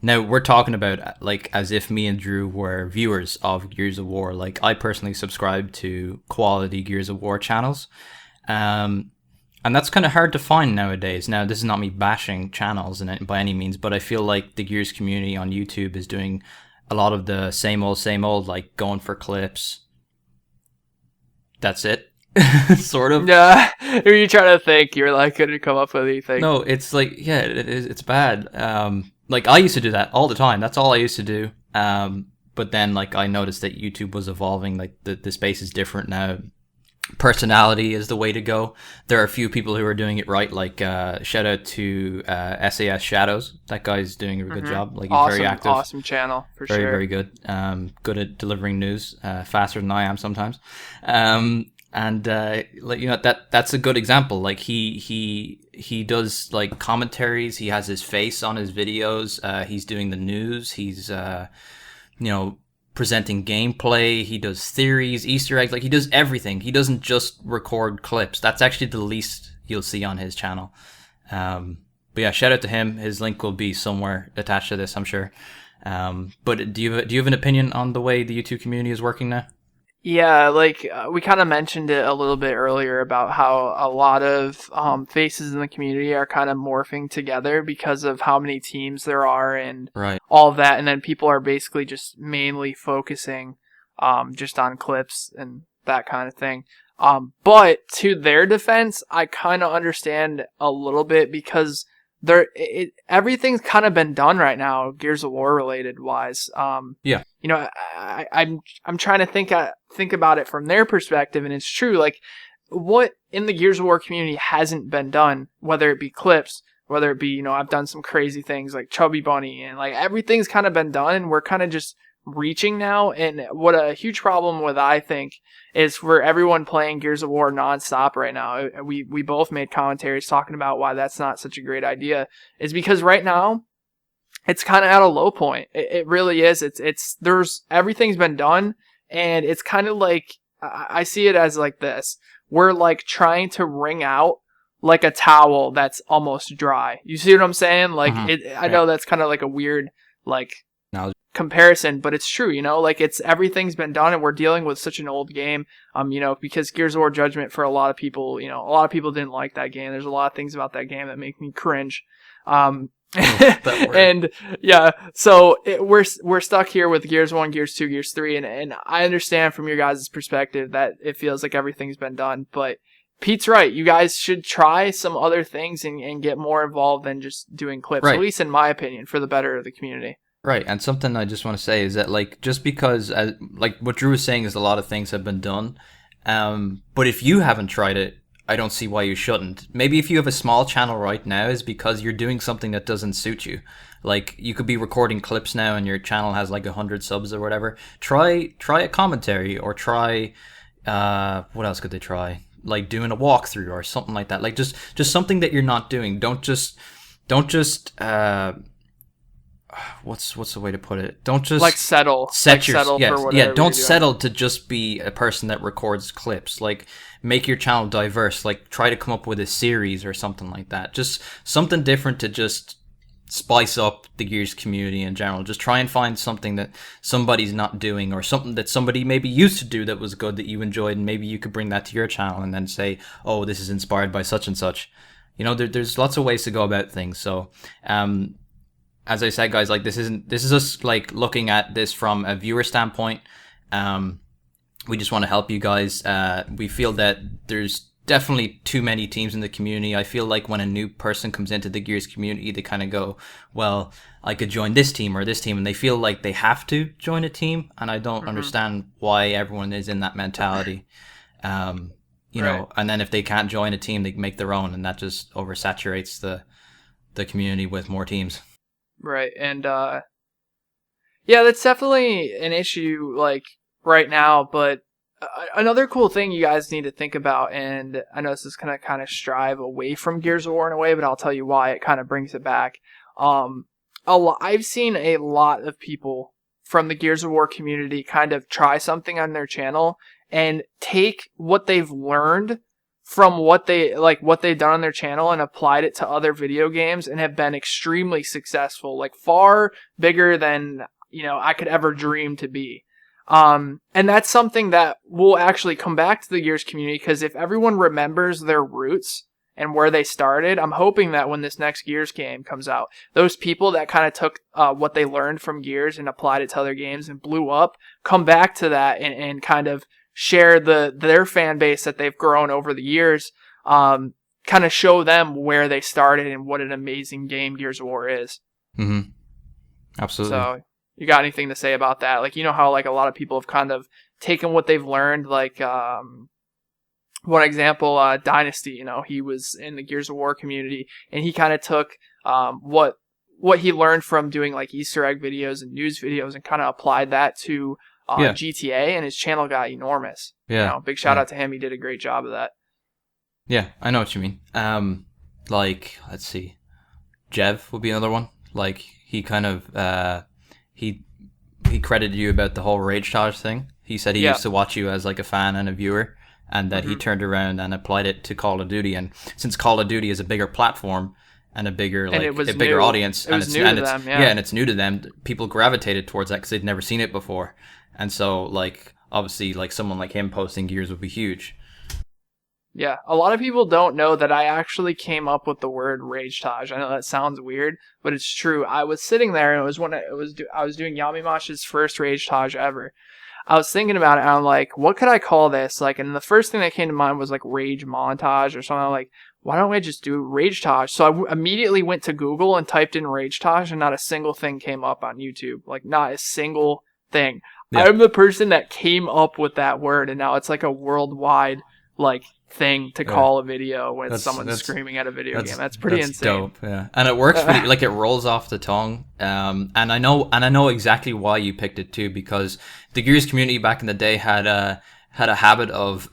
now we're talking about like as if me and Drew were viewers of Gears of War. Like I personally subscribe to quality Gears of War channels, and that's kind of hard to find nowadays. Now this is not me bashing channels by any means, but I feel like the Gears community on YouTube is doing a lot of the same old, like going for clips. That's it. Sort of. Yeah. Are you trying to think? You're like, couldn't come up with anything. No, it's like, yeah, it is. It's bad. Like I used to do that all the time. That's all I used to do. But then like I noticed that YouTube was evolving. Like the space is different now. personality is the way to go. There are a few people who are doing it right, like shout out to SAS Shadows. That guy's doing a good job. Like, he's very active. Awesome channel, for very, sure. Very good. Good at delivering news, faster than I am sometimes. And like, you know, that's a good example. Like, he does like commentaries. He has his face on his videos. He's doing the news. He's you know, presenting gameplay. He does theories, Easter eggs. Like, he does everything. He doesn't just record clips. That's actually the least you'll see on his channel. But yeah, shout out to him. His link will be somewhere attached to this, I'm sure. But do you have an opinion on the way the YouTube community is working now? Yeah, like we kind of mentioned it a little bit earlier about how a lot of faces in the community are kind of morphing together because of how many teams there are and all of that. And then people are basically just mainly focusing just on clips and that kind of thing. But to their defense, I kind of understand a little bit because everything's kind of been done right now, Gears of War related wise. Yeah. You know, I'm trying to think about it from their perspective, and it's true. Like, what in the Gears of War community hasn't been done, whether it be clips, whether it be, you know, I've done some crazy things like Chubby Bunny, and like everything's kind of been done, and we're kind of just reaching now. And what a huge problem with, I think, is for everyone playing Gears of War nonstop right now. We both made commentaries talking about why that's not such a great idea, is because right now it's kind of at a low point. It really is. There's everything's been done, and it's kind of like, I see it as like this. We're like trying to wring out like a towel that's almost dry. You see what I'm saying? Like, I know that's kind of like a weird like comparison, but it's true, you know, like everything's been done, and we're dealing with such an old game, you know, because Gears of War Judgment, for a lot of people, you know, a lot of people didn't like that game. There's a lot of things about that game that make me cringe. And yeah, so we're stuck here with Gears 1, Gears 2, Gears 3, and I understand from your guys' perspective that it feels like everything's been done, but Pete's right. You guys should try some other things and get more involved than just doing clips, at least in my opinion, for the better of the community. Right, and something I just want to say is that, like, just because, like what Drew was saying, is a lot of things have been done, but if you haven't tried it, I don't see why you shouldn't. Maybe if you have a small channel right now, is because you're doing something that doesn't suit you. Like, you could be recording clips now and your channel has like 100 subs or whatever. Try a commentary, or try, what else could they try? Like doing a walkthrough or something like that. Like, just something that you're not doing. Don't just what's the way to put it? Don't just like settle for whatever. Yeah, don't settle to just be a person that records clips. Like, make your channel diverse. Like, try to come up with a series or something like that. Just something different to just spice up the Gears community in general. Just try and find something that somebody's not doing, or something that somebody maybe used to do that was good, that you enjoyed, and maybe you could bring that to your channel and then say, oh, this is inspired by such and such. You know, there's lots of ways to go about things. So, as I said, guys, like, this is us like looking at this from a viewer standpoint. We just want to help you guys. We feel that there's definitely too many teams in the community. I feel like when a new person comes into the Gears community, they kind of go, well, I could join this team or this team, and they feel like they have to join a team, and I don't understand why everyone is in that mentality. You know, and then if they can't join a team, they make their own, and that just oversaturates the community with more teams. Right, and yeah, that's definitely an issue, like, right now, but another cool thing you guys need to think about, and I know this is going to kind of strive away from Gears of War in a way, but I'll tell you why it kind of brings it back. I've seen a lot of people from the Gears of War community kind of try something on their channel and take what they've learned from what they've done on their channel and applied it to other video games, and have been extremely successful, like far bigger than, you know, I could ever dream to be. And that's something that will actually come back to the Gears community, because if everyone remembers their roots and where they started, I'm hoping that when this next Gears game comes out, those people that kind of took what they learned from Gears and applied it to other games and blew up, come back to that and kind of share their fan base that they've grown over the years, kind of show them where they started and what an amazing game Gears of War is. Mm-hmm. Absolutely. So, you got anything to say about that? Like, you know how like a lot of people have kind of taken what they've learned, like one example, Dynasty, you know, he was in the Gears of War community, and he kind of took what he learned from doing like Easter egg videos and news videos and kind of applied that to GTA, and his channel got enormous. Yeah. You know, big shout out to him. He did a great job of that. Yeah, I know what you mean. Like, let's see. Jev would be another one. Like, he kind of, he credited you about the whole ragetage thing. He said he used to watch you as like a fan and a viewer, and that he turned around and applied it to Call of Duty. And since Call of Duty is a bigger platform and a bigger bigger audience, and it's new to them, people gravitated towards that because they'd never seen it before. And so, like, obviously, like someone like him posting Gears would be huge. Yeah, a lot of people don't know that I actually came up with the word ragetage. I know that sounds weird, but it's true. I was sitting there, and it was when I was doing Yamimash's first ragetage ever. I was thinking about it, and I'm like, what could I call this? Like, and the first thing that came to mind was like rage montage or something. I'm like, why don't I just do ragetage? So I immediately went to Google and typed in ragetage, and not a single thing came up on YouTube. Like, not a single thing. Yeah. I'm the person that came up with that word, and now it's like a worldwide like thing to call a video when someone's screaming at a video game. That's pretty insane. Dope, yeah. And it works pretty, like, it rolls off the tongue. And I know exactly why you picked it too, because the Gears community back in the day had a habit of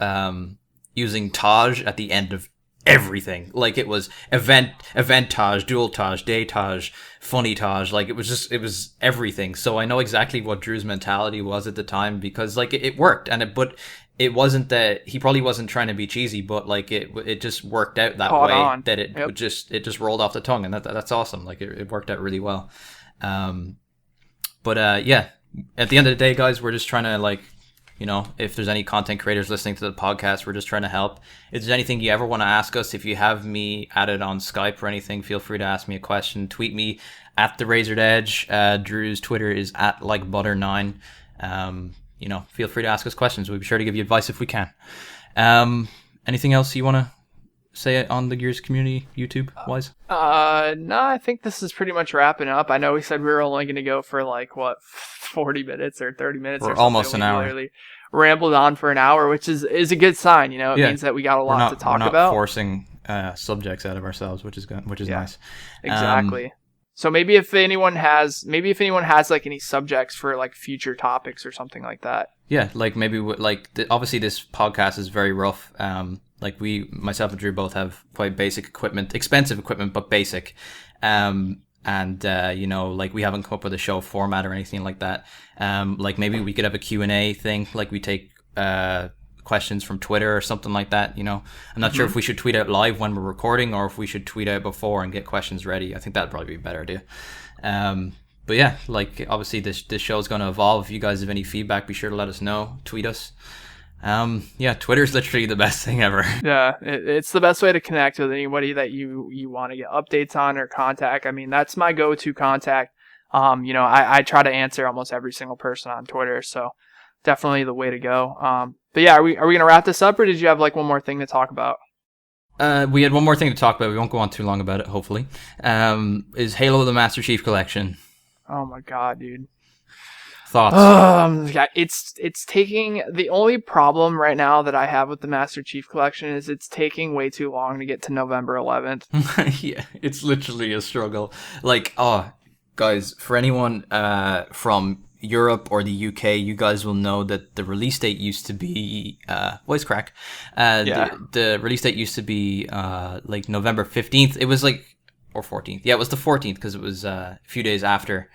using Taj at the end of everything. Like, it was event Taj, dual Taj, day Taj, funny Taj. Like, it was everything. So I know exactly what Drew's mentality was at the time, because like it worked, but it wasn't that he probably wasn't trying to be cheesy, but like it just worked out that way that it just rolled off the tongue, and that's awesome. Like, it worked out really well. Yeah, at the end of the day, guys, we're just trying to, like, you know, if there's any content creators listening to the podcast, we're just trying to help. If there's anything you ever want to ask us, if you have me added on Skype or anything, feel free to ask me a question. Tweet me at the Razored Edge. Drew's Twitter is at likebutter9. You know, feel free to ask us questions. We'll be sure to give you advice if we can. Anything else you want to say on the Gears community, YouTube wise? No, I think this is pretty much wrapping up. I know we said we were only going to go for like 40 minutes or 30 minutes or almost an hour. Literally rambled on for an hour, which is a good sign. You know, it means that we got a lot to talk about. We're not forcing subjects out of ourselves, which is good, which is nice. Exactly. So maybe if anyone has like any subjects for like future topics or something like that. Yeah, like maybe obviously this podcast is very rough. Like myself and Drew both have quite basic equipment, expensive equipment, but basic. You know, like we haven't come up with a show format or anything like that. Like maybe we could have a Q&A thing, like we take questions from Twitter or something like that. You know, I'm not sure if we should tweet out live when we're recording or if we should tweet out before and get questions ready. I think that'd probably be a better idea. But yeah, like obviously this show is going to evolve. If you guys have any feedback, be sure to let us know. Tweet us. Yeah, Twitter's literally the best thing ever. Yeah, it's the best way to connect with anybody that you want to get updates on or contact. I mean, that's my go-to contact. You know, I try to answer almost every single person on Twitter, so definitely the way to go. But yeah, are we gonna wrap this up, or did you have like one more thing to talk about? We had one more thing to talk about. We won't go on too long about it, hopefully. Is Halo the Master Chief Collection. Oh my god, dude. Thoughts? Yeah, it's taking, the only problem right now that I have with the Master Chief Collection is it's taking way too long to get to November 11th. Yeah, it's literally a struggle. Like, guys, for anyone from Europe or the UK, you guys will know that the release date used to be voice crack. The release date used to be like November 15th. It was like, or 14th. Yeah, it was the 14th because it was a few days after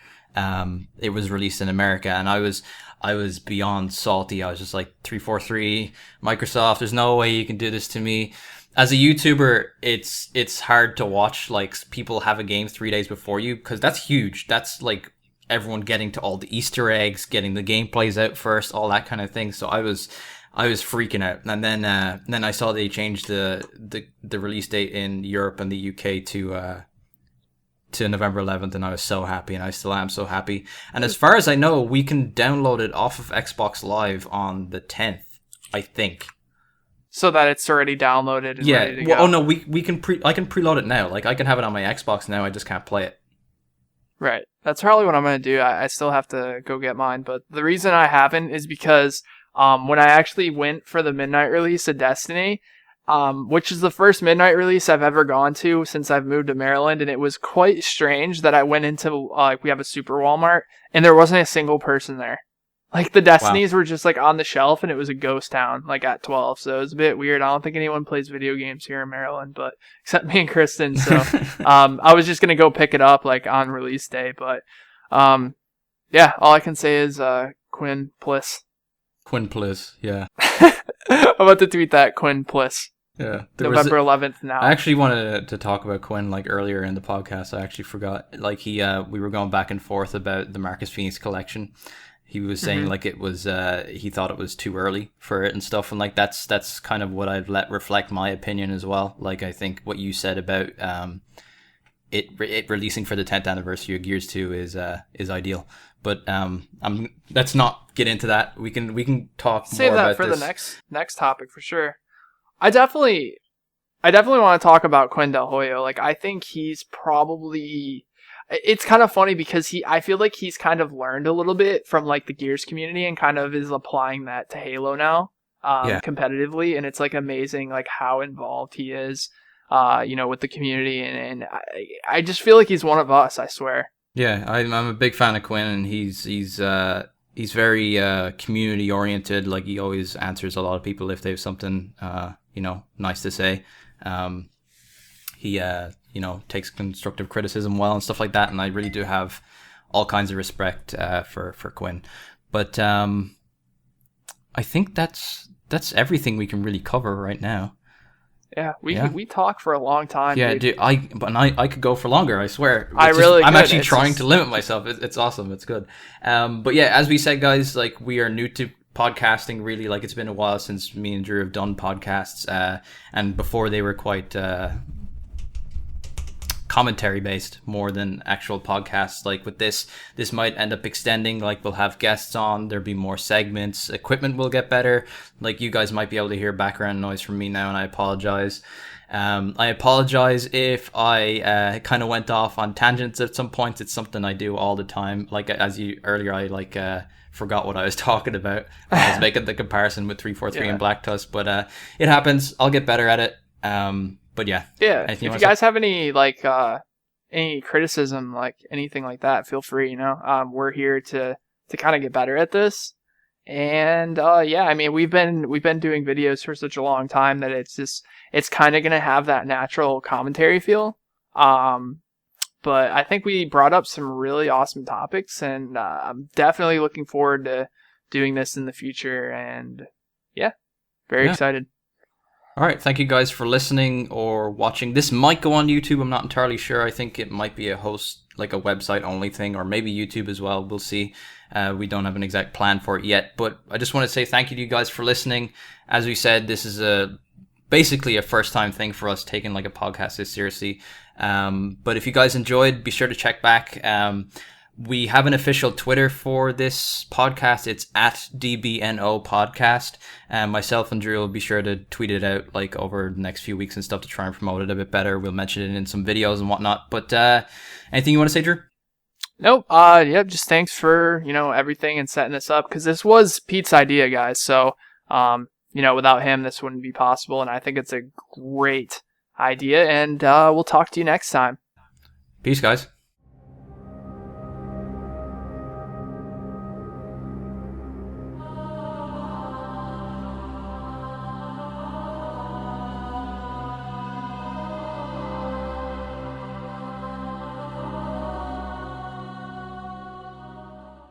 it was released in America, and I was beyond salty. I was just like 343 Microsoft. There's no way you can do this to me. As a YouTuber, it's hard to watch like people have a game 3 days before you, because that's huge. That's like everyone getting to all the Easter eggs, getting the gameplays out first, all that kind of thing. So I was freaking out. And then I saw they changed the release date in Europe and the UK to November 11th, and I was so happy, and I still am so happy. And as far as I know, we can download it off of Xbox Live on the 10th, I think. So that it's already downloaded and ready to go. Oh no, I can preload it now. Like I can have it on my Xbox now, I just can't play it. Right. That's probably what I'm going to do. I still have to go get mine, but the reason I haven't is because when I actually went for the midnight release of Destiny, which is the first midnight release I've ever gone to since I've moved to Maryland, and it was quite strange that I went into, we have a super Walmart, and there wasn't a single person there. Like, the Destinies were just, like, on the shelf, and it was a ghost town, like, at 12, so it was a bit weird. I don't think anyone plays video games here in Maryland, but except me and Kristen, so I was just gonna go pick it up, like, on release day, but, yeah, all I can say is, Quinn, Pliss. Quinn Pliss, yeah. I'm about to tweet that, Quinn Pliss. Yeah. November 11th now. I actually wanted to talk about Quinn, like, earlier in the podcast. I actually forgot. Like, we were going back and forth about the Fenix Collection. He was saying like it was he thought it was too early for it and stuff, and like that's kind of what I've let reflect my opinion as well. Like, I think what you said about it releasing for the 10th anniversary of Gears 2 is ideal. But let's not get into that. We can talk Save more that about for this. the next topic for sure. I definitely want to talk about Quinn DelHoyo. Like, I think he's probably, it's kind of funny because I feel like he's kind of learned a little bit from like the Gears community and kind of is applying that to Halo now, competitively. And it's like amazing, like how involved he is, with the community. And I just feel like he's one of us, I swear. Yeah, I'm a big fan of Quinn, and he's very community oriented. Like, he always answers a lot of people if they have something nice to say. He takes constructive criticism well and stuff like that, and I really do have all kinds of respect for Quinn. But I think that's everything we can really cover right now. Yeah, we talk for a long time. Yeah, dude. I could go for longer, I swear. I'm actually trying to limit myself. It's awesome. It's good. But yeah, as we said, guys, like, we are new to podcasting, really. Like, it's been a while since me and Drew have done podcasts, and before they were quite commentary based more than actual podcasts. Like, with this might end up extending. Like, we'll have guests on, there'll be more segments, equipment will get better. Like, you guys might be able to hear background noise from me now, and I apologize. I apologize if I kind of went off on tangents at some points. It's something I do all the time. Like, as you earlier, I forgot what I was talking about when I was making the comparison with 343 and Black Tusk, but it happens. I'll get better at it. But yeah. If you guys have any any criticism, like anything like that, feel free. We're here to kind of get better at this. And I mean, we've been doing videos for such a long time that it's kind of gonna have that natural commentary feel. But I think we brought up some really awesome topics, and I'm definitely looking forward to doing this in the future. And very excited. All right, thank you guys for listening or watching. This might go on YouTube. I'm not entirely sure. I think it might be a host, like a website only thing, or maybe YouTube as well. We'll see. We don't have an exact plan for it yet, but I just want to say thank you to you guys for listening. As we said, this is basically a first time thing for us, taking like a podcast this seriously. But if you guys enjoyed, be sure to check back. We have an official Twitter for this podcast. It's at DBNO podcast. Myself and Drew will be sure to tweet it out like over the next few weeks and stuff to try and promote it a bit better. We'll mention it in some videos and whatnot. But anything you want to say, Drew? Nope. Just thanks for, everything and setting this up, because this was Pete's idea, guys. So, without him, this wouldn't be possible. And I think it's a great idea. And we'll talk to you next time. Peace, guys.